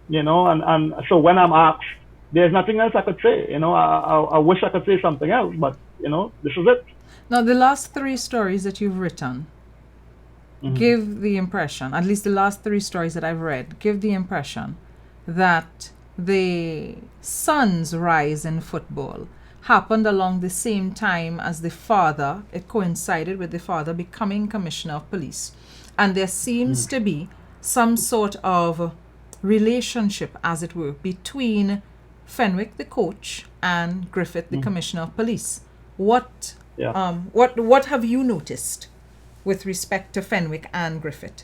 And so when I'm asked, there's nothing else I could say. I wish I could say something else, but this is it. Now, the last 3 stories that you've written give the impression, at least the last 3 stories that I've read, give the impression that the son's rise in football happened along the same time as the father. It coincided with the father becoming commissioner of police. And there seems to be some sort of relationship, as it were, between Fenwick, the coach, and Griffith, the commissioner of police. What have you noticed with respect to Fenwick and Griffith?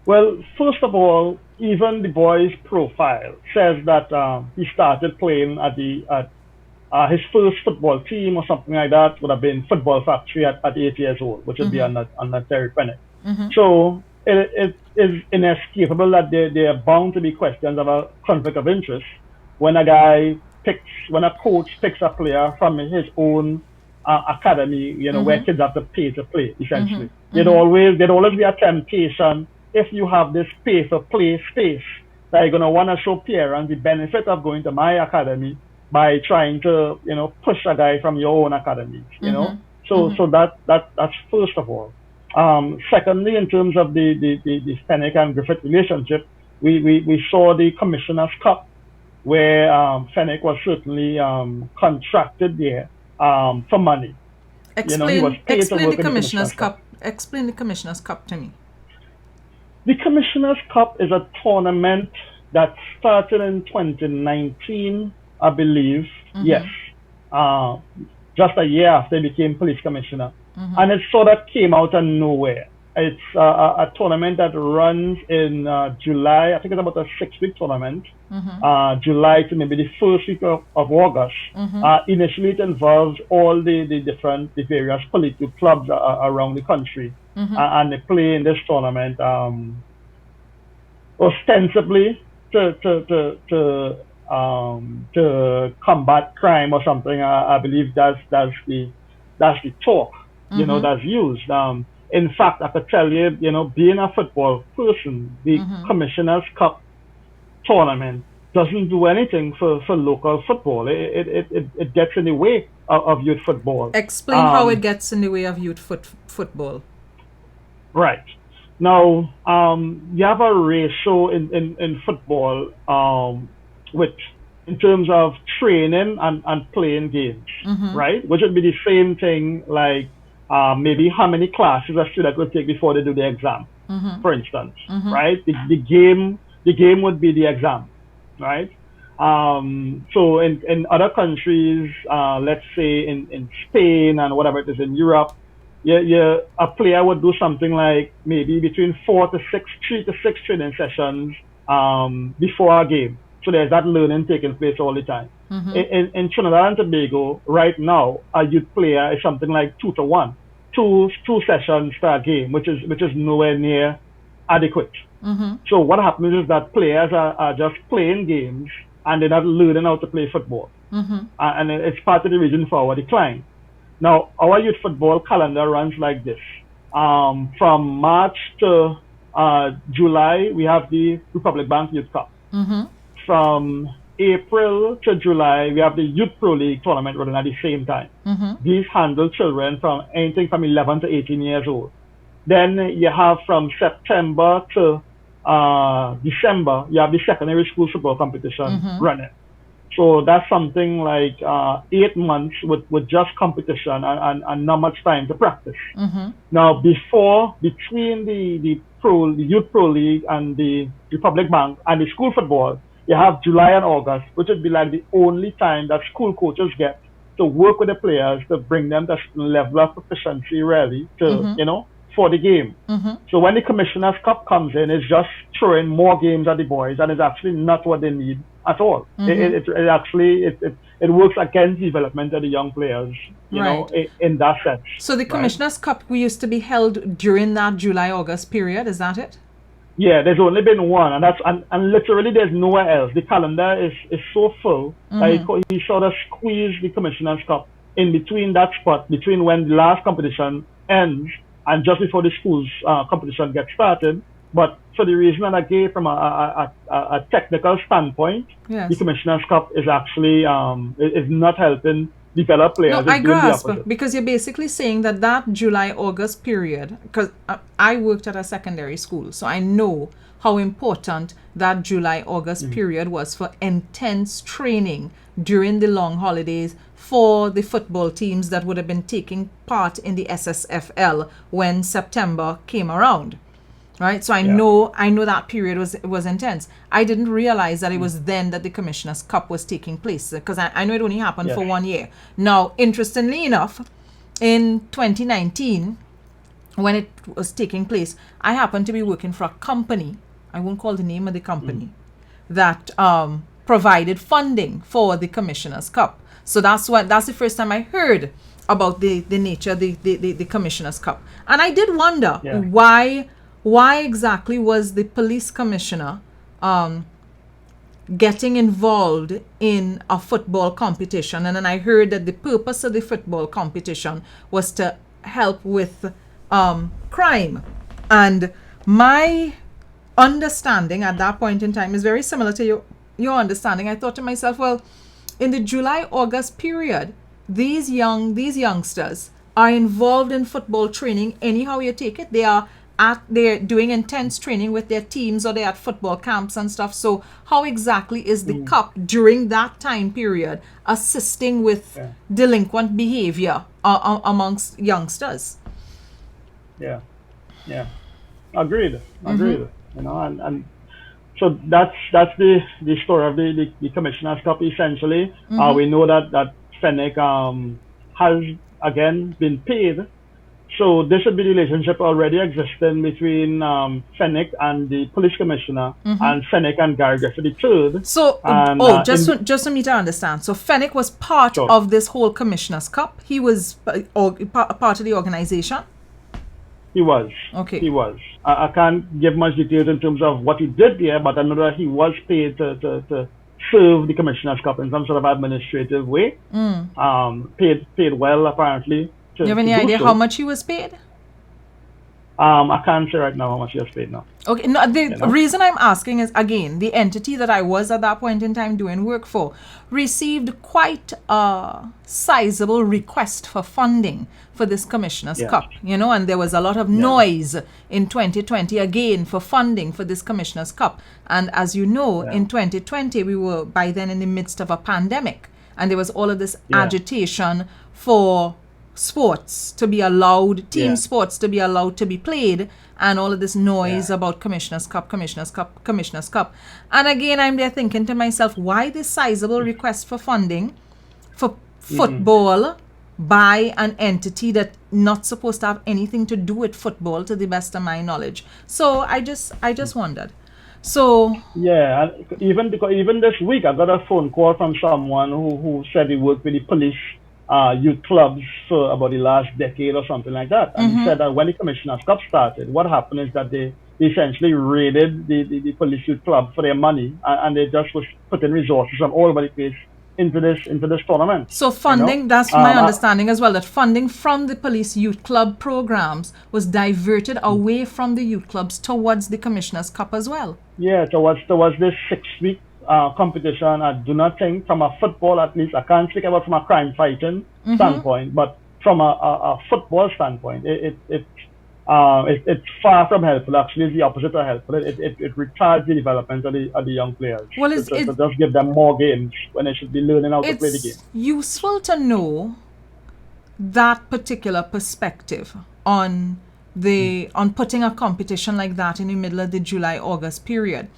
Well, first of all, even the boy's profile says that he started playing at his first football team or something like that would have been Football Factory at 8 years old, which would be under Terry Fenwick. So it is inescapable that there are bound to be questions about conflict of interest when a coach picks a player from his own academy, where kids have to pay to play, essentially. There'd always be a temptation, if you have this pay for play space, that you're going to want to show parents the benefit of going to my academy by trying to, push a guy from your own academy, So that's first of all. Secondly, in terms of the Fenwick and Griffith relationship, we saw the Commissioner's Cup, where Fenwick was certainly contracted there for money. Explain the Commissioner's Cup. Explain the Commissioner's Cup to me. The Commissioner's Cup is a tournament that started in 2019, I believe. Yes. Just a year after he became police commissioner. And it sort of came out of nowhere. It's a tournament that runs in July. I think it's about a 6-week tournament. July to maybe the first week of August. Initially, it involves all the various political clubs around the country. And they play in this tournament ostensibly to combat crime or something. I believe that's the talk, that's used. In fact, I could tell you, being a football person, the Commissioner's Cup tournament doesn't do anything for local football. It gets in the way of youth football. Explain how it gets in the way of youth football. Right. Now, you have a ratio in football in terms of training and playing games, right? Which would be the same thing like maybe how many classes a student would take before they do the exam, for instance, right? The game would be the exam, right? So in other countries, let's say in Spain and whatever it is in Europe, a player would do something like maybe between 3 to 6 training sessions before a game. So there's that learning taking place all the time. In Trinidad and Tobago, right now, a youth player is something like 2 to 1, two sessions per game, which is nowhere near adequate. So what happens is that players are just playing games and they're not learning how to play football. And it's part of the reason for our decline. Now, our youth football calendar runs like this. From March to July, we have the Republic Bank Youth Cup. From April to July, we have the Youth Pro League tournament running at the same time. These handle children from anything from 11 to 18 years old. Then you have from September to December, you have the secondary school football competition running. So that's something like 8 months with just competition and not much time to practice. Now, between the Youth Pro League and the Republic Bank and the school football, you have July and August, which would be like the only time that school coaches get to work with the players to bring them to a level of proficiency, really, to for the game. So when the Commissioner's Cup comes in, it's just throwing more games at the boys, and it's actually not what they need at all. It actually works against the development of the young players, you know, in that sense. So the Commissioner's Cup used to be held during that July-August period, is that it? Yeah, there's only been one, and literally there's nowhere else. The calendar is so full that he sort of squeezed the Commissioner's Cup in between that spot, between when the last competition ends and just before the school's competition gets started. But for the reason that I gave from a technical standpoint, the Commissioner's Cup is actually is not helping develop players. No, I grasp, because you're basically saying that July-August period, because I worked at a secondary school, so I know how important that July-August period was for intense training during the long holidays for the football teams that would have been taking part in the SSFL when September came around. Right, so I know that period was intense. I didn't realize that it was then that the Commissioner's Cup was taking place, because I know it only happened for 1 year. Now, interestingly enough, in 2019, when it was taking place, I happened to be working for a company. I won't call the name of the company that provided funding for the Commissioner's Cup. So that's the first time I heard about the nature of the Commissioner's Cup, and I did wonder why exactly was the police commissioner getting involved in a football competition? And then I heard that the purpose of the football competition was to help with crime. And my understanding at that point in time is very similar to your understanding. I thought to myself, well, in the July-August period, these youngsters are involved in football training anyhow you take it. They're doing intense training with their teams, or they're at football camps and stuff. So how exactly is the cup during that time period assisting with delinquent behavior amongst youngsters? Yeah. Agreed. You know, and so that's the story of the Commissioner's Cup essentially. We know that Fenwick has again been paid. So this should be the relationship already existing between Fenwick and the police commissioner, and Fenwick and Gary Griffith III. So, just for me to understand, so Fenwick was part of this whole Commissioner's Cup. He was part of the organization. He was. Okay. He was. I can't give much details in terms of what he did there, but I know that he was paid to serve the Commissioner's Cup in some sort of administrative way. Paid well apparently. Do you have any idea how much he was paid? I can't say right now how much he was paid now. Okay, no, the reason I'm asking is, again, the entity that I was at that point in time doing work for received quite a sizable request for funding for this Commissioner's Cup, you know, and there was a lot of noise in 2020 again for funding for this Commissioner's Cup. And as you know, in 2020, we were by then in the midst of a pandemic, and there was all of this agitation for sports to be allowed, team sports to be allowed to be played, and all of this noise about Commissioner's Cup. And again, I'm there thinking to myself, why this sizable request for funding for football by an entity that not supposed to have anything to do with football, to the best of my knowledge? So I just wondered. So even this week I got a phone call from someone who said he worked with the police youth clubs for about the last decade or something like that. And he said that when the Commissioner's Cup started, what happened is that they essentially raided the police youth club for their money, and they just was putting resources from all over the place into this tournament. So funding, that's my understanding as well, that funding from the police youth club programs was diverted away from the youth clubs towards the Commissioner's Cup as well. Yeah, towards this 6-week competition. I do not think, from a football at least, I can't speak about from a crime fighting standpoint, but from a football standpoint, it's far from helpful. Actually, it's the opposite of helpful. It retards the development of the young players. Well, it just give them more games when they should be learning how to play the game. It's useful to know that particular perspective on putting a competition like that in the middle of the July-August period.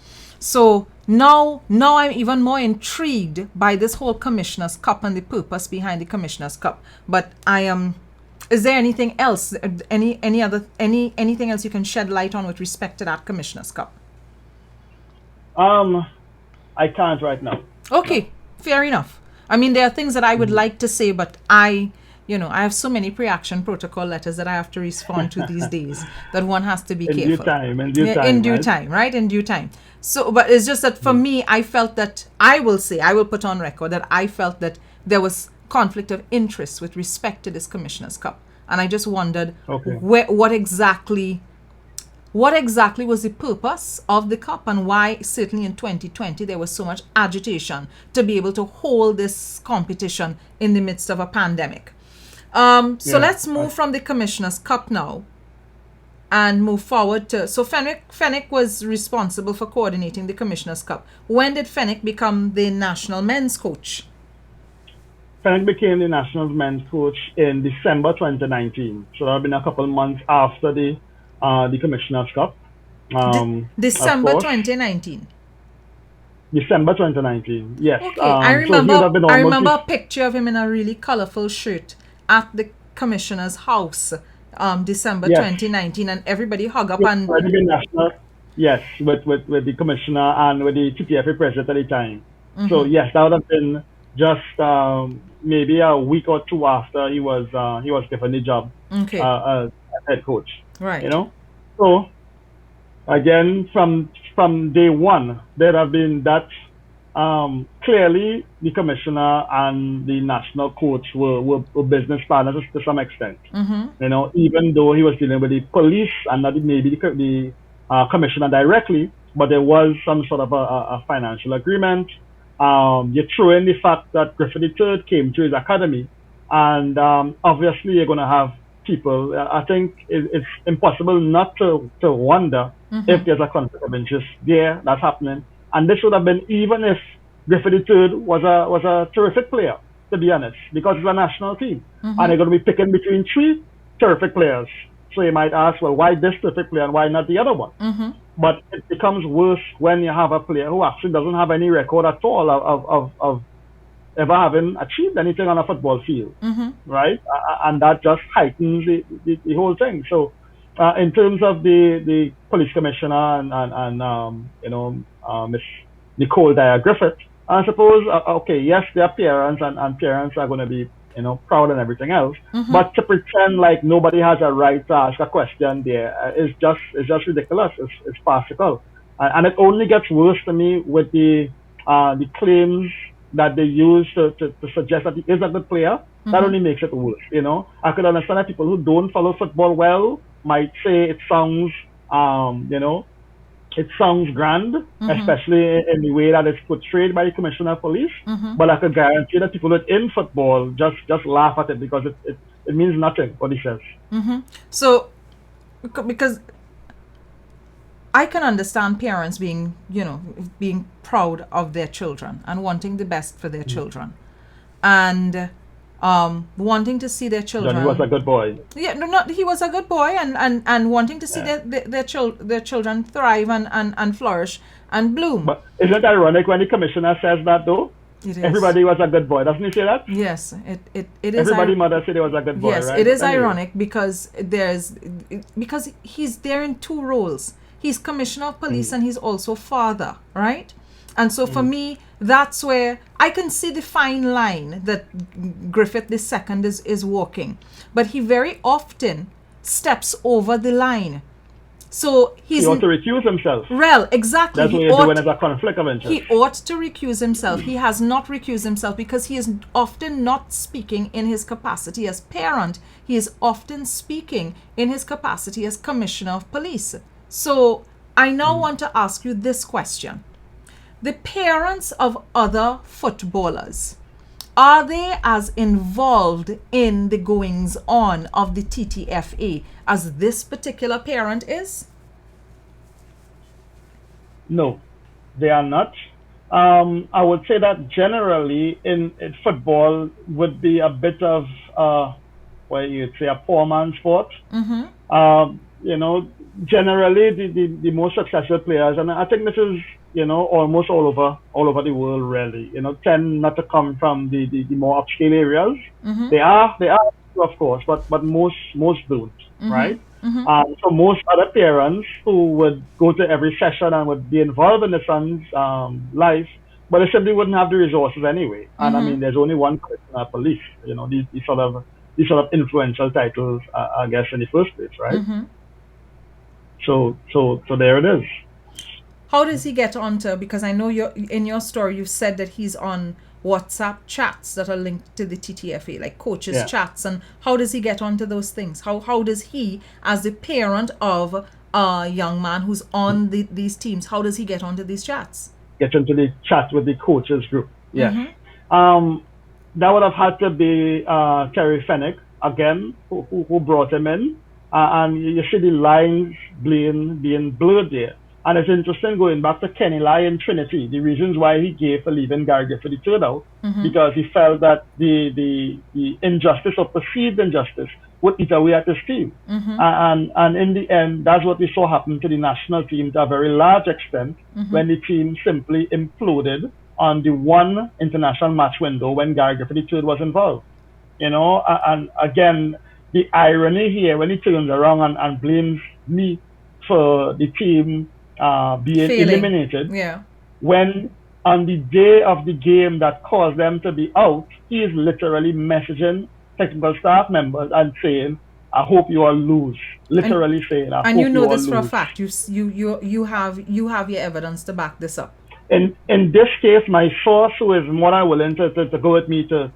So now I'm even more intrigued by this whole Commissioner's Cup and the purpose behind the Commissioner's Cup. But I am is there anything else, anything else you can shed light on with respect to that Commissioner's Cup? I can't right now. Okay, fair enough. I mean, there are things that I would like to say, but I have so many pre-action protocol letters that I have to respond to these days that one has to be careful. In due time, right? In due time. So, but it's just that for me, I felt that, I will put on record that I felt that there was conflict of interest with respect to this Commissioner's Cup. And I just wondered what exactly was the purpose of the cup, and why certainly in 2020 there was so much agitation to be able to hold this competition in the midst of a pandemic. So let's move from the Commissioner's Cup now and move forward to, so Fenwick was responsible for coordinating the Commissioner's Cup. When did Fenwick become the national men's coach? Fenwick became the national men's coach in December 2019. So that had been a couple of months after the Commissioner's Cup. December 2019. December 2019. Yes. Okay. I remember a picture of him in a really colorful shirt at the Commissioner's house, December 2019, and everybody hug up and. Yes, with the Commissioner and with the TTFA president at the time. So yes, that would have been just maybe a week or two after he was given the job as head coach. Right. You know, so again from day one there have been that clearly the commissioner and the national coach were business partners to some extent. You know, even though he was dealing with the police and not maybe the commissioner directly, but there was some sort of a financial agreement. You throw in the fact that Griffith III came to his academy, and obviously you're going to have people. I think it's impossible not to wonder if there's a conflict of interest there that's happening. And this would have been even if Griffith III was a terrific player, to be honest, because it's a national team, and they're going to be picking between three terrific players. So you might ask, well, why this terrific player and why not the other one? But it becomes worse when you have a player who actually doesn't have any record at all of ever having achieved anything on a football field, right? And that just heightens the whole thing. So in terms of the police commissioner and Miss Nicole Dyer Griffith, I suppose, yes, their parents and parents are going to be, proud and everything else. But to pretend like nobody has a right to ask a question there is just ridiculous. It's farcical, and it only gets worse to me with the claims that they use to suggest that he is a good player. That only makes it worse. I could understand that people who don't follow football well might say it sounds it sounds grand, especially in the way that it's portrayed by the Commissioner of Police. But I could guarantee that people within football just laugh at it because it means nothing what he says. So, because I can understand parents being proud of their children and wanting the best for their children, and wanting to see their children. John, he was a good boy. Yeah, he was a good boy, and wanting to see their children thrive and flourish and bloom. But isn't it ironic when the commissioner says that though? It is. Everybody was a good boy, doesn't he say that? Yes, it is. Everybody mother said he was a good boy, yes, right? It is ironic because he's there in two roles. He's commissioner of police and he's also father, right? And so for me, that's where I can see the fine line that Griffith II is walking. But he very often steps over the line. So he ought to recuse himself. Well, exactly. That's what you're doing as a conflict of interest. He ought to recuse himself. He has not recused himself because he is often not speaking in his capacity as parent. He is often speaking in his capacity as commissioner of police. So I now want to ask you this question. The parents of other footballers, are they as involved in the goings on of the TTFA as this particular parent is? No, they are not. I would say that generally in football would be a bit of you'd say a poor man's sport. Generally the most successful players, and I think this is almost all over the world really, tend not to come from the more upscale areas. They are of course, but most don't, right? Mm-hmm. So most other parents who would go to every session and would be involved in the son's life, but they simply wouldn't have the resources anyway. And I mean, there's only one person at police, you know, these sort of influential titles, I guess, in the first place, right? Mm-hmm. So there it is. How does he get onto? Because I know in your story you said that he's on WhatsApp chats that are linked to the TTFA, like coaches chats, and how does he get onto those things? How does he, as the parent of a young man who's on these teams, how does he get onto these chats? Get into the chat with the coaches group. Yes. Mm-hmm. That would have had to be Terry Fenwick again, who brought him in, and you see the lines being blurred there. And it's interesting going back to Kenny Lai in Trinity, the reasons why he gave for leaving Gary Griffith the third out, because he felt that the injustice or perceived injustice would eat away at his team. And in the end, that's what we saw happen to the national team to a very large extent when the team simply imploded on the one international match window when Gary Griffith the third was involved. You know, and again, the irony here when he turns around and blames me for the team being eliminated, when on the day of the game that caused them to be out, he is literally messaging technical staff members and saying, "I hope you all lose." Literally saying, "I hope you all lose." And you know this for a fact. You have your evidence to back this up. In this case, my source, who is more than willing to go with me to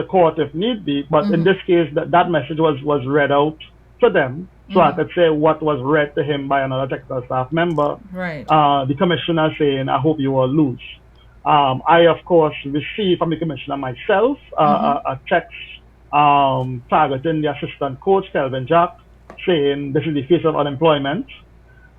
court if need be, but in this case, that message was read out to them. So I could say what was read to him by another technical staff member. Right. The commissioner saying, "I hope you all lose." I, of course, received from the commissioner myself a text targeting the assistant coach, Kelvin Jack, saying this is the face of unemployment.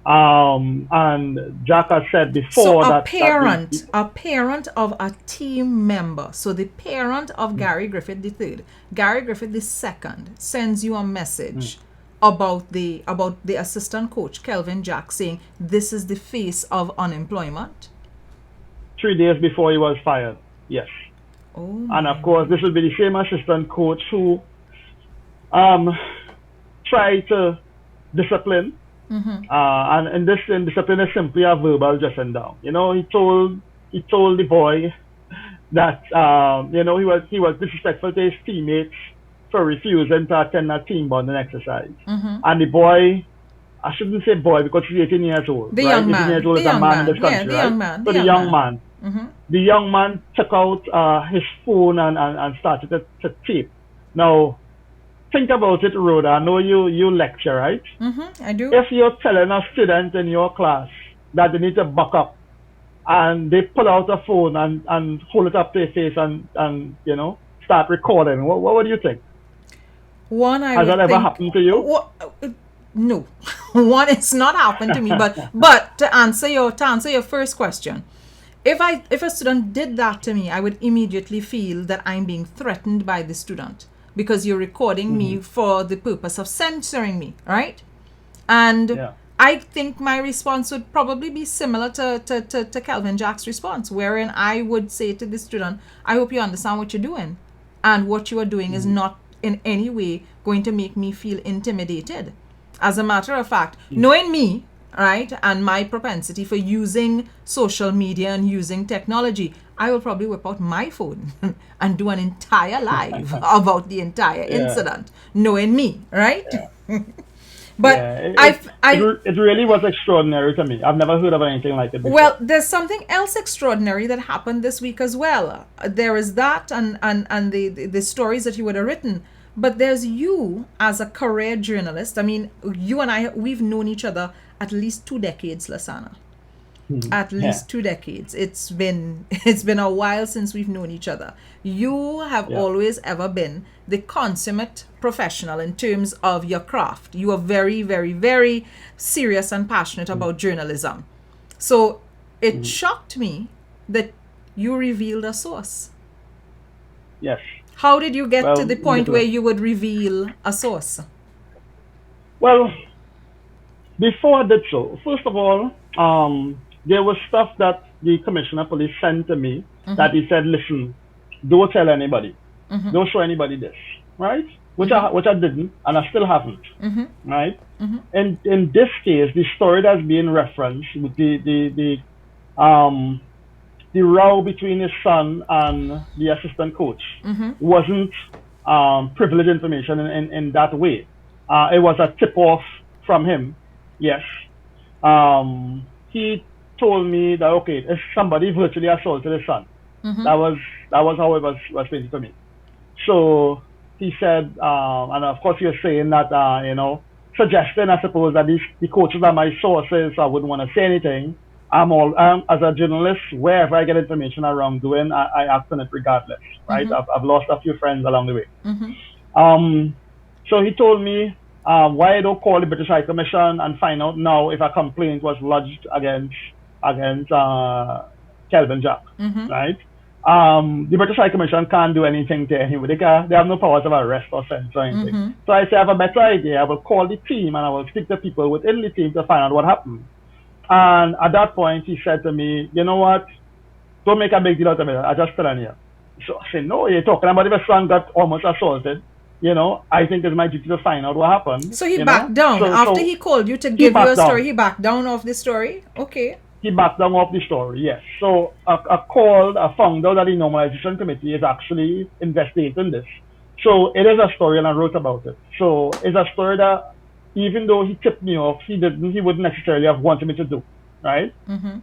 And Jack has said before a parent of a team member. So the parent of Gary Griffith III, Gary Griffith II, sends you a message about the assistant coach Kelvin Jack saying this is the face of unemployment. 3 days before he was fired, yes. Oh, and of course, this will be the same assistant coach who tried to discipline. And in this discipline is simply a verbal dressing down. You know, he told the boy that you know, he was disrespectful to his teammates for refusing to attend a team bonding exercise. And the boy, I shouldn't say boy because he's 18 years old. The right? young 18 man. years old is a man in this country, the right? young man. So the young man took out his phone and started to tape. Now, think about it, Rhoda. I know you lecture, right? I do. If you're telling a student in your class that they need to buck up, and they pull out a phone and hold it up to their face and you know, start recording, what would you think? Has that ever happened to you? No. One, it's not happened to me. But to answer your first question, if a student did that to me, I would immediately feel that I'm being threatened by the student because you're recording me for the purpose of censoring me, right? And I think my response would probably be similar to Kelvin Jack's response, wherein I would say to the student, I hope you understand what you're doing. And what you are doing is not in any way going to make me feel intimidated. As a matter of fact, knowing me, right, and my propensity for using social media and using technology, I will probably whip out my phone and do an entire live about the entire incident, knowing me, right? But it really was extraordinary to me. I've never heard of anything like it before. Well, there's something else extraordinary that happened this week as well. There is that and the stories that you would have written. But there's you as a career journalist. I mean, you and I, we've known each other at least 2 decades, Lasana. At least 2 decades. It's been a while since we've known each other. You have always ever been the consummate professional in terms of your craft. You are very, very, very serious and passionate about journalism. So it shocked me that you revealed a source. Yes. How did you get to the point where you would reveal a source? Well, before I did so, first of all, there was stuff that the commissioner of police sent to me that he said, listen, don't tell anybody. Don't show anybody this, right? which I didn't, and I still haven't. Mm-hmm. Right? Mm-hmm. In this case, the story that's being referenced, with the row between his son and the assistant coach, wasn't privileged information in that way. It was a tip off from him. Yes. He told me that okay, if somebody virtually assaulted his son, that was how it was painted to me. So he said, and of course he was saying that suggesting, I suppose, that the coaches are my sources. So I wouldn't want to say anything. As a journalist, wherever I get information on wrongdoing, I act on it regardless. Right? I've lost a few friends along the way. So he told me, why I don't call the British High Commission and find out now if a complaint was lodged against Kelvin Jack, right? The British High Commission can't do anything to anyone. They have no powers of arrest or sentence or anything. So I say I have a better idea. I will call the team and I will speak to people within the team to find out what happened. And at that point, he said to me, you know what? Don't make a big deal out of it. I just tell you. So I said, no, you're talking about if a son got almost assaulted. I think it's my duty to find out what happened. So he backed down after he called you to give your story. He backed down off the story. Okay. He backed down off the story. Yes. So I found out that the normalization committee is actually investigating this. So it is a story, and I wrote about it. So it's a story that even though he tipped me off, he wouldn't necessarily have wanted me to do. Right.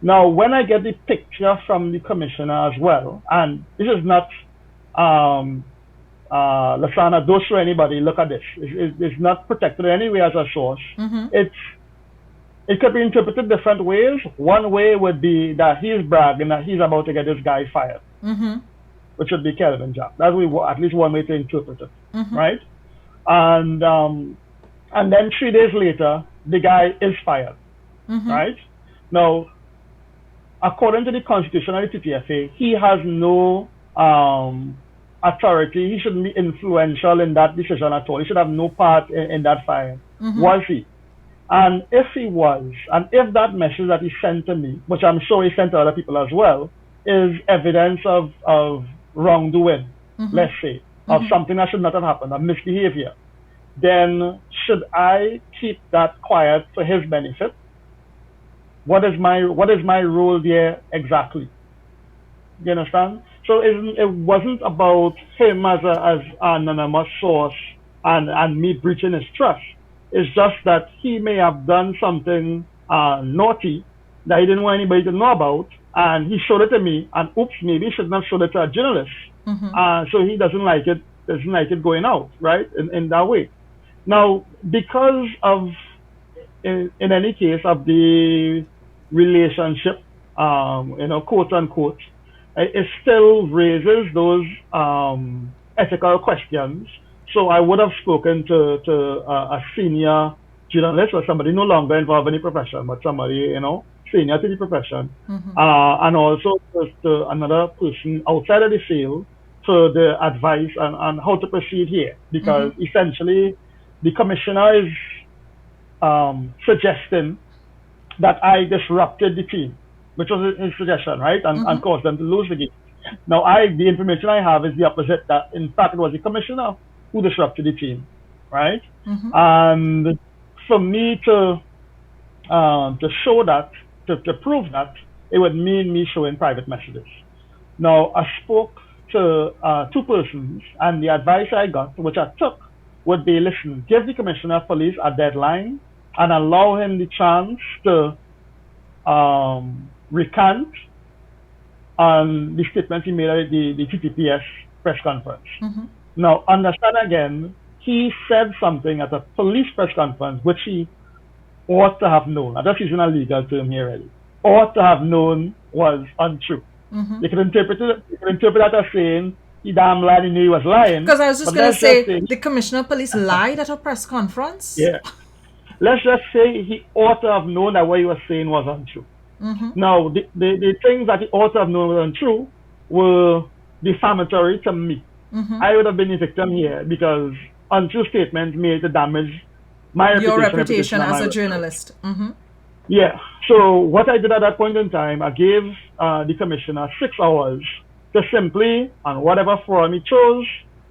Now, when I get the picture from the commissioner as well, and this is not Lasana, don't show anybody, look at this. It's not protected in any way as a source. It could be interpreted different ways. One way would be that he's bragging that he's about to get this guy fired, which would be Kelvin Jack. That's at least one way to interpret it, right? And then 3 days later, the guy is fired, right? Now, according to the Constitution of the TTFA, he has no authority. He shouldn't be influential in that decision at all. He should have no part in that firing. Was he? And if he was, and if that message that he sent to me, which I'm sure he sent to other people as well, is evidence of wrongdoing, let's say, of something that should not have happened, of misbehavior, then should I keep that quiet for his benefit? What is my role there exactly? You understand? So it wasn't about him as an anonymous source and me breaching his trust. It's just that he may have done something naughty that he didn't want anybody to know about, and he showed it to me, and oops, maybe he shouldn't have showed it to a journalist. So he doesn't like it going out, right, in that way. Now, because of, in any case, of the relationship, quote unquote, it still raises those ethical questions. So I would have spoken to a senior journalist or somebody no longer involved in the profession, but somebody, senior to the profession, and also to another person outside of the field for the advice on how to proceed here. Because essentially, the commissioner is suggesting that I disrupted the team, which was his suggestion, right? And caused them to lose the game. Now, the information I have is the opposite, that in fact it was the commissioner who disrupted the team, right? And for me to show that, to prove that, it would mean me showing private messages. Now, I spoke to 2 persons, and the advice I got, which I took, would be, listen, give the commissioner of police a deadline and allow him the chance to recant on the statement he made at the TTPS press conference. Now, understand again, he said something at a police press conference which he ought to have known. I'm just using a legal term here, really. Ought to have known was untrue. You can interpret that as saying he damn lied, he knew he was lying. Because I was just going to say, the commissioner of police lied at a press conference? Yeah. Let's just say he ought to have known that what he was saying was untrue. Now, the things that he ought to have known were untrue were defamatory to me. I would have been the victim here because untrue statements made to damage your reputation as a journalist. Yeah. So what I did at that point in time, I gave the commissioner 6 hours to simply, on whatever forum he chose,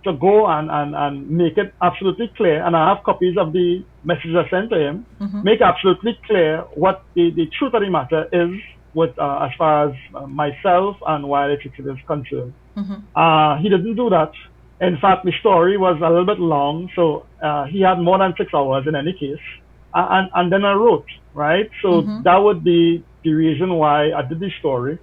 to go and make it absolutely clear, and I have copies of the messages I sent to him, make absolutely clear what the truth of the matter is with as far as myself and Wired868 is concerned. He didn't do that. In fact, the story was a little bit long, so he had more than 6 hours in any case. And then I wrote, right? So that would be the reason why I did this story.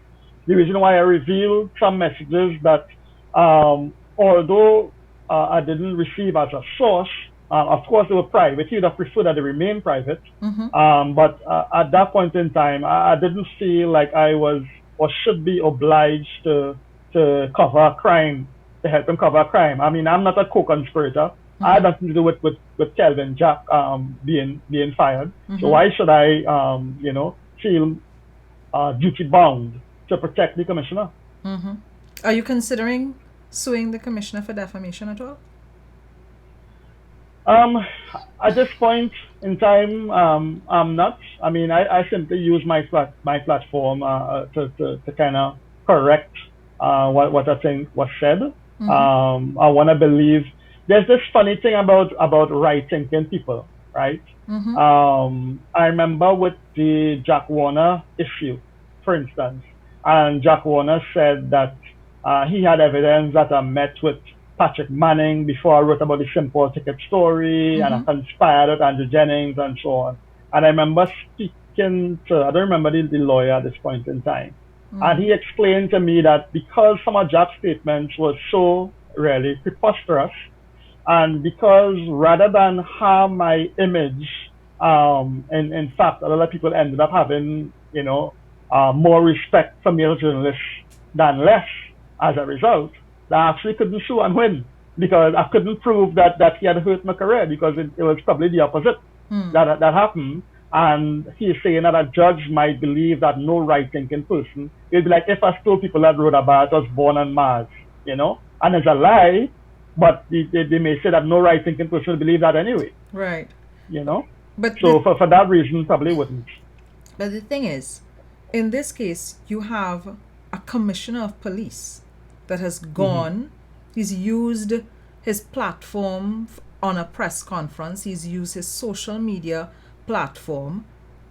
The reason why I revealed some messages that, although I didn't receive as a source, of course they were private. You'd have preferred that they remain private. But at that point in time, I didn't feel like I was or should be obliged to cover a crime, to help him cover a crime. I mean, I'm not a co-conspirator. I had nothing to do with Kelvin Jack being fired. So why should I, feel duty bound to protect the commissioner? Are you considering suing the commissioner for defamation at all? At this point in time, I'm not. I mean, I simply use my platform to kind of correct what I think was said. I want to believe. There's this funny thing about right-thinking people, right? I remember with the Jack Warner issue, for instance, and Jack Warner said that he had evidence that I met with Patrick Manning before I wrote about the Simple Ticket story, and I conspired with Andrew Jennings and so on. And I remember speaking to, I don't remember the lawyer at this point in time, and he explained to me that because some of Jack's statements were so really preposterous, and because rather than harm my image, in fact, a lot of people ended up having, more respect for male journalists than less as a result, that I actually couldn't sue and win because I couldn't prove that he had hurt my career, because it was probably the opposite that happened. And he's saying that a judge might believe that no right-thinking person, it'd be like if I told people that Rhoda Barrett was born on Mars, and it's a lie. But they may say that no right-thinking person will believe that anyway. Right. But so for that reason, probably wouldn't. But the thing is, in this case, you have a commissioner of police that has gone. He's used his platform on a press conference. He's used his social media platform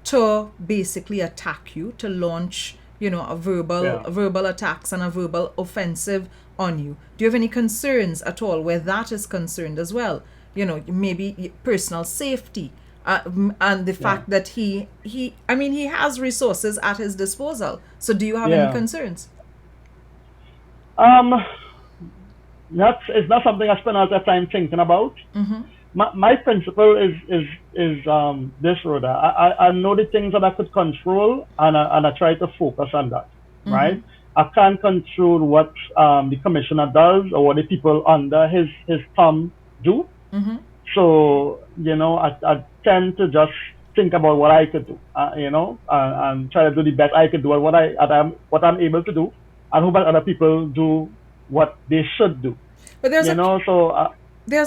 to basically attack you, to launch, a verbal attacks and a verbal offensive on you. Do you have any concerns at all where that is concerned as well? Maybe personal safety and the fact that he has resources at his disposal. So do you have any concerns? It's not something I spend a lot of time thinking about. My principle is this, Rhoda. I know the things that I could control, and I try to focus on that, right? I can't control what the commissioner does or what the people under his thumb do. So, I tend to just think about what I could do, and try to do the best I could do at what I'm able to do, and hope that other people do what they should do. But there's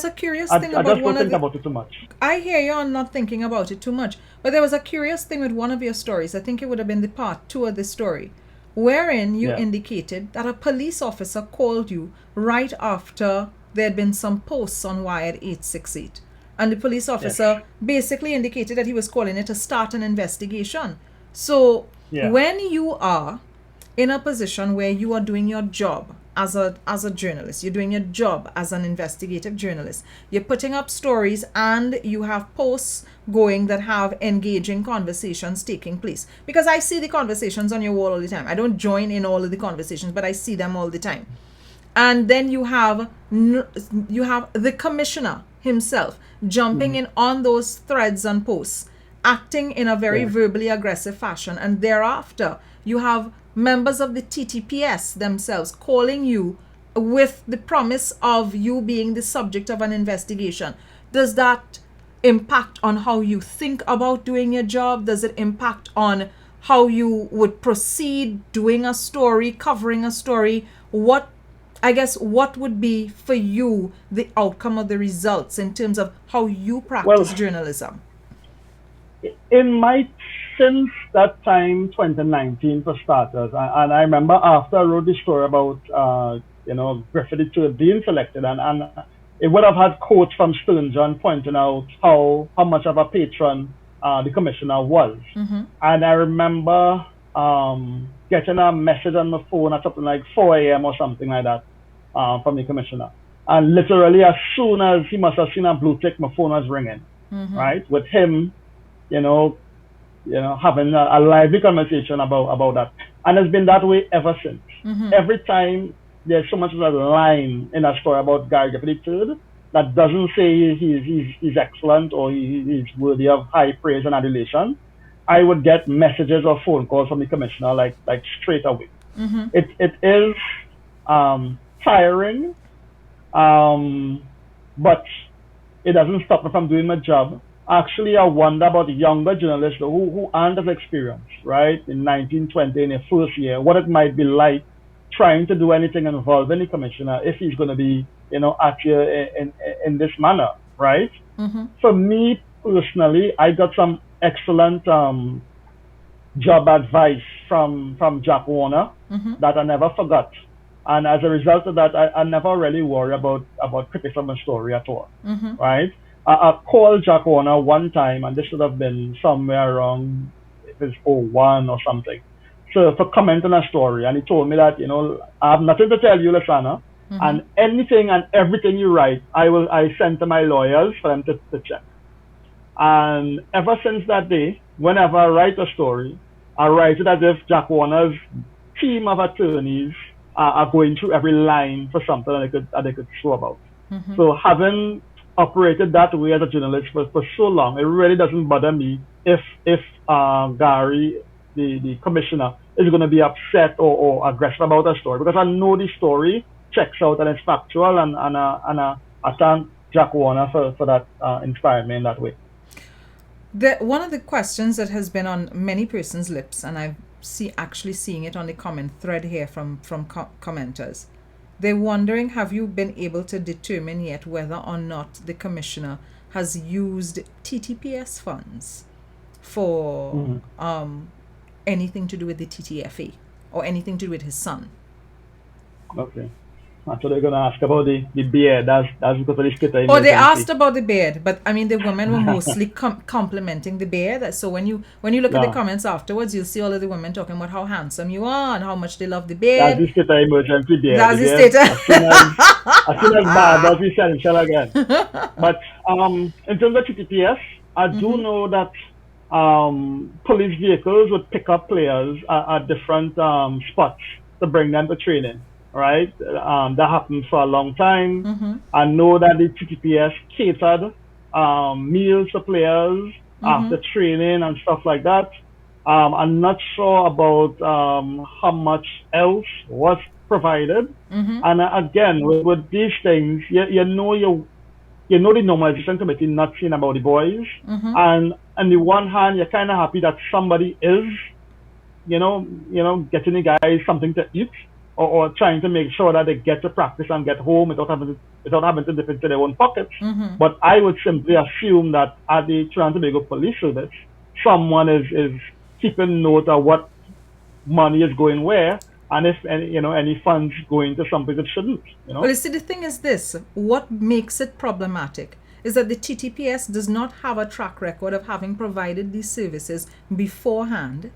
a curious thing about I just don't think about it too much. I hear you on not thinking about it too much, but there was a curious thing with one of your stories. I think it would have been the part 2 of the story, wherein you indicated that a police officer called you right after there had been some posts on Wired868. And the police officer basically indicated that he was calling it to start an investigation. So when you are in a position where you are doing your job as a journalist, you're doing your job as an investigative journalist, you're putting up stories and you have posts going that have engaging conversations taking place. Because I see the conversations on your wall all the time. I don't join in all of the conversations, but I see them all the time. And then you have the commissioner himself jumping in on those threads and posts, acting in a very verbally aggressive fashion. And thereafter, you have members of the TTPS themselves calling you with the promise of you being the subject of an investigation. Does that impact on how you think about doing your job? Does it impact on how you would proceed doing a story, covering a story? What would be for you the outcome of the results in terms of how you practice journalism? Since that time, 2019 for starters, and I remember after I wrote the story about Griffith to being selected, and it would have had quotes from Sturgeon pointing out how much of a patron the commissioner was. And I remember getting a message on my phone at something like 4 a.m. or something like that from the commissioner. And literally, as soon as he must have seen a blue tick, my phone was ringing, right? With him, having a lively conversation about that. And it's been that way ever since. Every time there's so much of a line in a story about Gary Griffith III that doesn't say he's excellent or he's worthy of high praise and adulation, I would get messages or phone calls from the commissioner like straight away. It is tiring, but it doesn't stop me from doing my job. Actually, I wonder about the younger journalists who aren't as experienced, right, in 1920 in their first year, what it might be like trying to do anything involving the commissioner if he's going to be, at you in this manner, right? For me personally, I got some excellent job advice from Jack Warner that I never forgot. And as a result of that, I never really worry about criticism and story at all, right? I called Jack Warner one time, and this should have been somewhere around, if it's 01 or something, so for commenting a story. And he told me that, I have nothing to tell you, Lasana, and anything and everything you write, I send to my lawyers for them to check. And ever since that day, whenever I write a story, I write it as if Jack Warner's team of attorneys are going through every line for something that they could show about. So having operated that way as a journalist for so long, it really doesn't bother me if Gary, the commissioner, is going to be upset or aggressive about a story, because I know the story checks out and it's factual, and I thank Jack Warner for that inspiring me in that way. One of the questions that has been on many persons' lips, and I've actually seeing it on the comment thread here from commenters, they're wondering, have you been able to determine yet whether or not the commissioner has used TTPS funds for anything to do with the TTFA or anything to do with his son? Okay. I thought they were going to ask about the beard. That's because of the skater. Oh, they asked about the beard, but I mean the women were mostly complimenting the beard. So when you look at the comments afterwards, you'll see all of the women talking about how handsome you are and how much they love the beard. That's the skater emergency beard. That's the skater. As soon as barbers, we shall again. But in terms of TTPS, I do know that police vehicles would pick up players at different spots to bring them to training. Right, that happened for a long time. I know that the TTPS catered meals for players after training and stuff like that. I'm not sure about how much else was provided. And again, with these things, you know the normalization committee not seeing about the boys. And on the one hand, you're kind of happy that somebody is, getting the guys something to eat. Or trying to make sure that they get to practice and get home without having to dip into their own pockets. But I would simply assume that at the Toronto Tobago Police Service, someone is keeping note of what money is going where, and if any funds going to something that shouldn't. Well, you see, the thing is this: what makes it problematic is that the TTPS does not have a track record of having provided these services beforehand.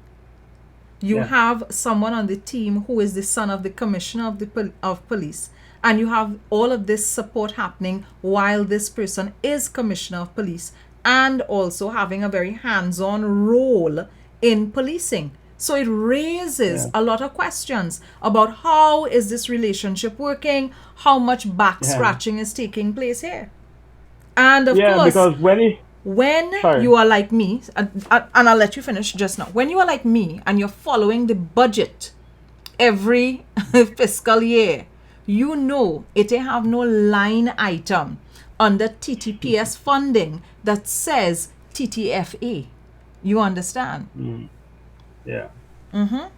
You have someone on the team who is the son of the commissioner of police, and you have all of this support happening while this person is commissioner of police and also having a very hands-on role in policing. So it raises a lot of questions about how is this relationship working, how much back scratching is taking place here. And of course, because when you are like me, and I'll let you finish just now. When you are like me and you're following the budget every fiscal year, you know it have no line item under TTPS funding that says TTFA. You understand? Yeah.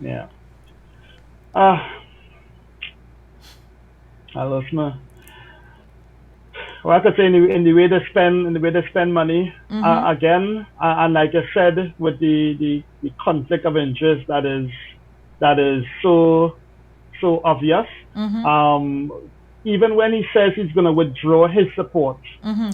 Yeah. I lost my. Well, I could say in the way they spend money again, and like I said, with the conflict of interest that is so so obvious. Even when he says he's going to withdraw his support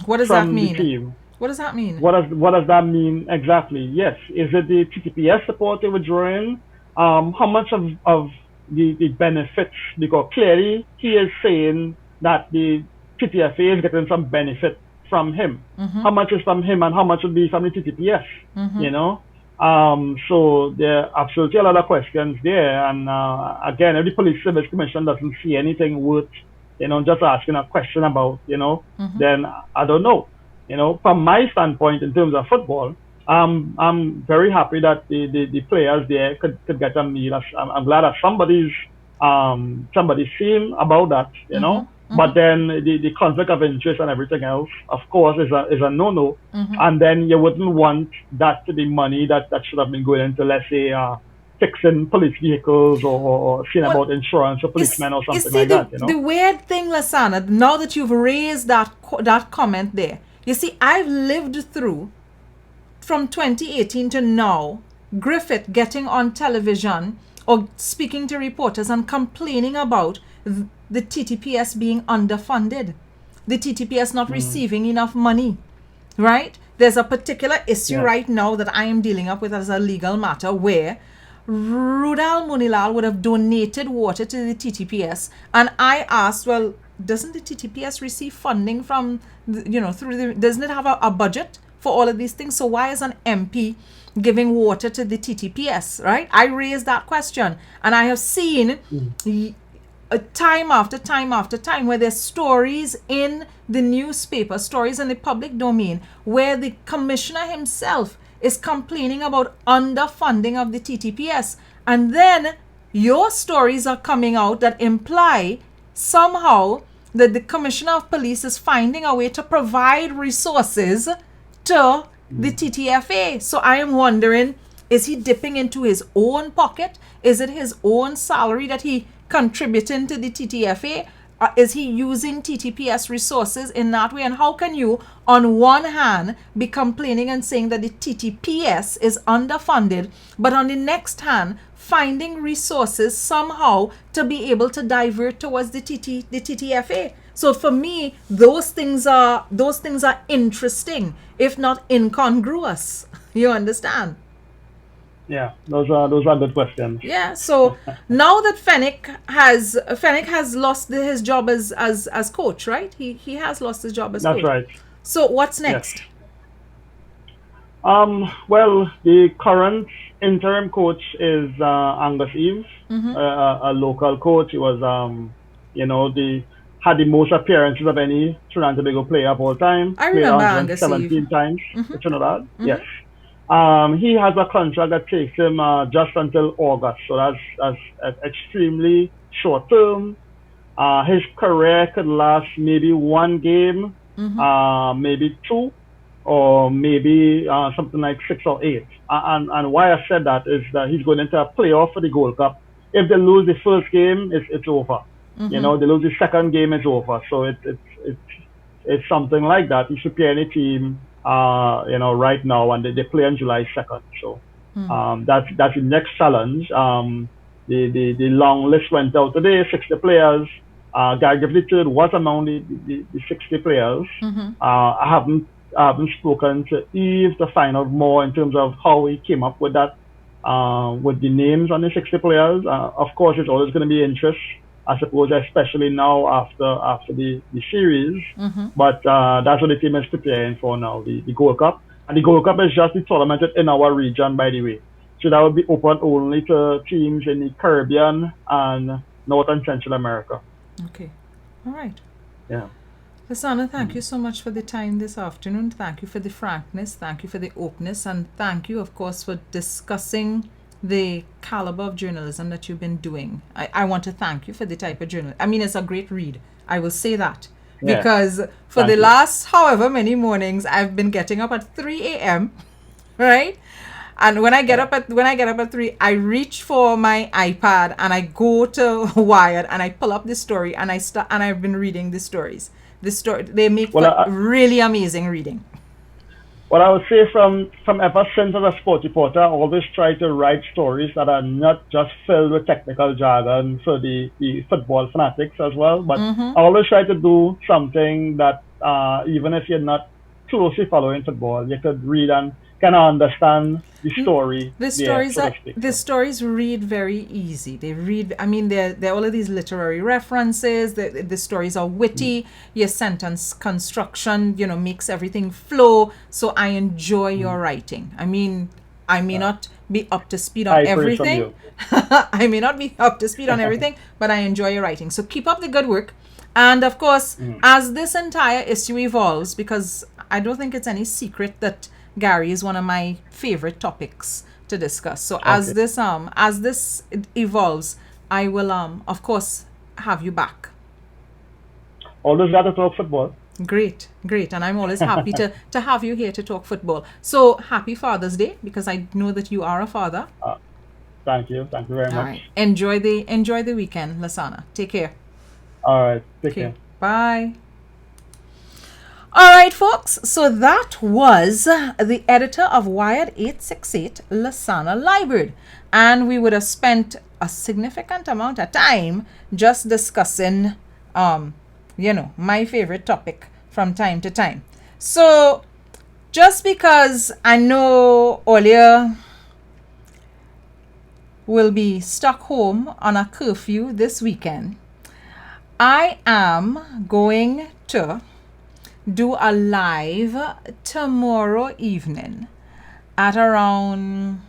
What does that from mean? the team, What does that mean? what does that mean exactly? Yes, is it the TTPS support they're withdrawing? How much of the benefits? Because clearly he is saying that the TTFA is getting some benefit from him. How much is from him and how much would be from the TTPS? You know. So there are absolutely a lot of questions there, and again, if the Police Service Commission doesn't see anything worth, just asking a question about, then I don't know. From my standpoint in terms of football, I'm very happy that the players there could get a meal. I'm glad that somebody's seen about that, But then the conflict of interest and everything else, of course, is a no-no. And then you wouldn't want that to be money that should have been going into, let's say, fixing police vehicles or seeing about insurance for policemen or something like that. The weird thing, Lasana, now that you've raised that comment there, you see, I've lived through from 2018 to now, Griffith getting on television or speaking to reporters and complaining about the TTPS being underfunded, the TTPS not receiving enough money, right? There's a particular issue right now that I am dealing up with as a legal matter where Rudal Munilal would have donated water to the TTPS, and I asked, well, doesn't the TTPS receive funding from, doesn't it have a budget for all of these things? So why is an MP giving water to the TTPS, right? I raised that question, and I have seen time after time after time where there's stories in the newspaper, stories in the public domain, where the commissioner himself is complaining about underfunding of the TTPS. And then your stories are coming out that imply somehow that the commissioner of police is finding a way to provide resources to the TTFA. So I am wondering, is he dipping into his own pocket? Is it his own salary that he contributing to the TTFA? Is he using TTPS resources in that way? And how can you, on one hand, be complaining and saying that the TTPS is underfunded, but on the next hand, finding resources somehow to be able to divert towards the TTFA? So for me, those things are interesting, if not incongruous. You understand? Yeah, those are good questions. Yeah, so now that Fenwick has lost his job as coach, right? He has lost his job as coach. That's right. So what's next? Yes. Well, the current interim coach is Angus Eves, a local coach. He was had the most appearances of any Trinidad and Tobago player of all time. I remember Angus 17 times for Trinidad. Yes. He has a contract that takes him just until August, so that's extremely short term. His career could last maybe one game, maybe two, or maybe something like 6 or 8. And why I said that is that he's going into a playoff for the Gold Cup. If they lose the first game, it's over. They lose the second game, it's over. So it's something like that. He should play any team. Right now, and they play on July 2nd. So that's the next challenge. The long list went out today, 60 players. Gary Griffith III was among the 60 players. I haven't spoken to Eve to find out more in terms of how he came up with that, with the names on the 60 players. Of course, it's always going to be interest, I suppose, especially now after the series. But that's what the team is preparing for now, the Gold Cup. And the Gold Cup is just the tournament in our region, by the way. So that will be open only to teams in the Caribbean and North and Central America. Okay. All right. Yeah. Lasana, thank you so much for the time this afternoon. Thank you for the frankness. Thank you for the openness. And thank you, of course, for discussing the caliber of journalism that you've been doing. I want to thank you for the type of journalism. I mean, it's a great read. I will say that. Yeah. Because for the last however many mornings, I've been getting up at 3 a.m., right? And when I get up at 3, I reach for my iPad and I go to Wired and I pull up the story and I've been reading the stories. They make for really amazing reading. What I would say from ever since as a sport reporter, I always try to write stories that are not just filled with technical jargon for the football fanatics as well, but I always try to do something that even if you're not closely following football, you could read and kind of understand the story. The there, stories so are to speak. the stories read very easy. They read. I mean, there are all of these literary references. The stories are witty. Your sentence construction, makes everything flow. So I enjoy your writing. I mean, I may not be up to speed on High praise from everything. you. I may not be up to speed on everything, but I enjoy your writing. So keep up the good work. And of course, as this entire issue evolves, because I don't think it's any secret that Gary is one of my favorite topics to discuss. So as this evolves, I will of course have you back. Always got to talk football. Great, and I'm always happy to have you here to talk football. So happy Father's Day, because I know that you are a father. Thank you very All much. right, enjoy the weekend, Lasana. Take care. All right, take care. Bye. All right, folks. So that was the editor of Wired868, Lasana Liburd. And we would have spent a significant amount of time just discussing, my favorite topic from time to time. So just because I know Olia will be stuck home on a curfew this weekend, I am going to do a live tomorrow evening at around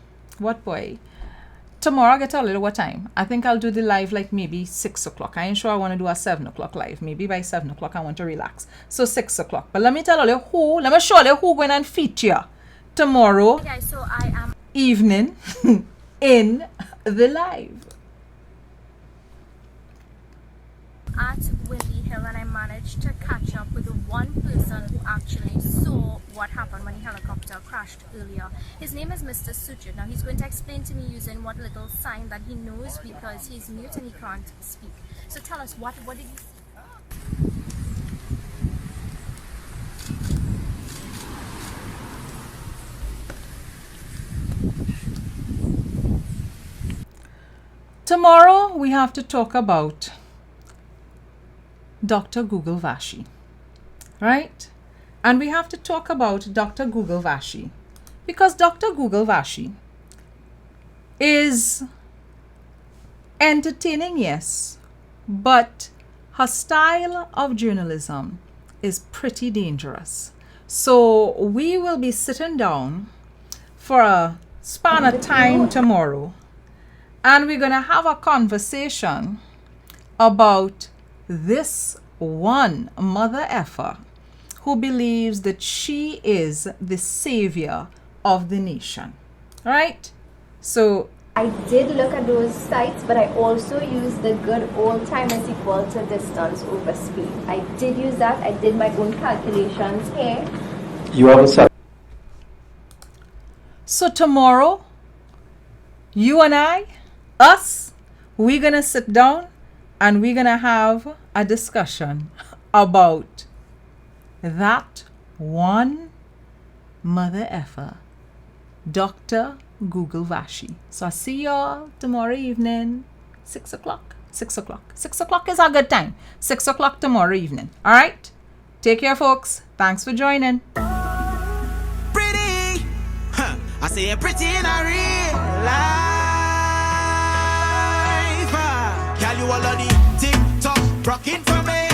tomorrow I get a little what time. I think I'll do the live like maybe 6 o'clock. I ain't sure I want to do a 7 o'clock live. Maybe by 7 o'clock I want to relax. So 6 o'clock. But let me show you who going and feature tomorrow evening in the live. At Windy Hill, and I managed to catch up with the one person who actually saw what happened when the helicopter crashed earlier. His name is Mr. Suchit. Now he's going to explain to me using what little sign that he knows, because he's mute and he can't speak. So tell us, what did you... Tomorrow we have to talk about Dr. Google Vashi, right? And we have to talk about Dr. Google Vashi because Dr. Google Vashi is entertaining, yes, but her style of journalism is pretty dangerous. So we will be sitting down for a span of time tomorrow, and we're going to have a conversation about this one mother effer who believes that she is the savior of the nation. All right? So I did look at those sites, but I also used the good old time is equal to distance over speed. I did use that. I did my own calculations here. You have a set. So tomorrow, you and us, we're going to sit down and we're going to have a discussion about that one mother effer, Dr. Google Vashi. So I see y'all tomorrow evening, 6 o'clock. 6 o'clock. 6 o'clock is a good time. 6 o'clock tomorrow evening. All right? Take care, folks. Thanks for joining. Pretty, I say pretty in a real life. Girl, you already TikTok rocking for me.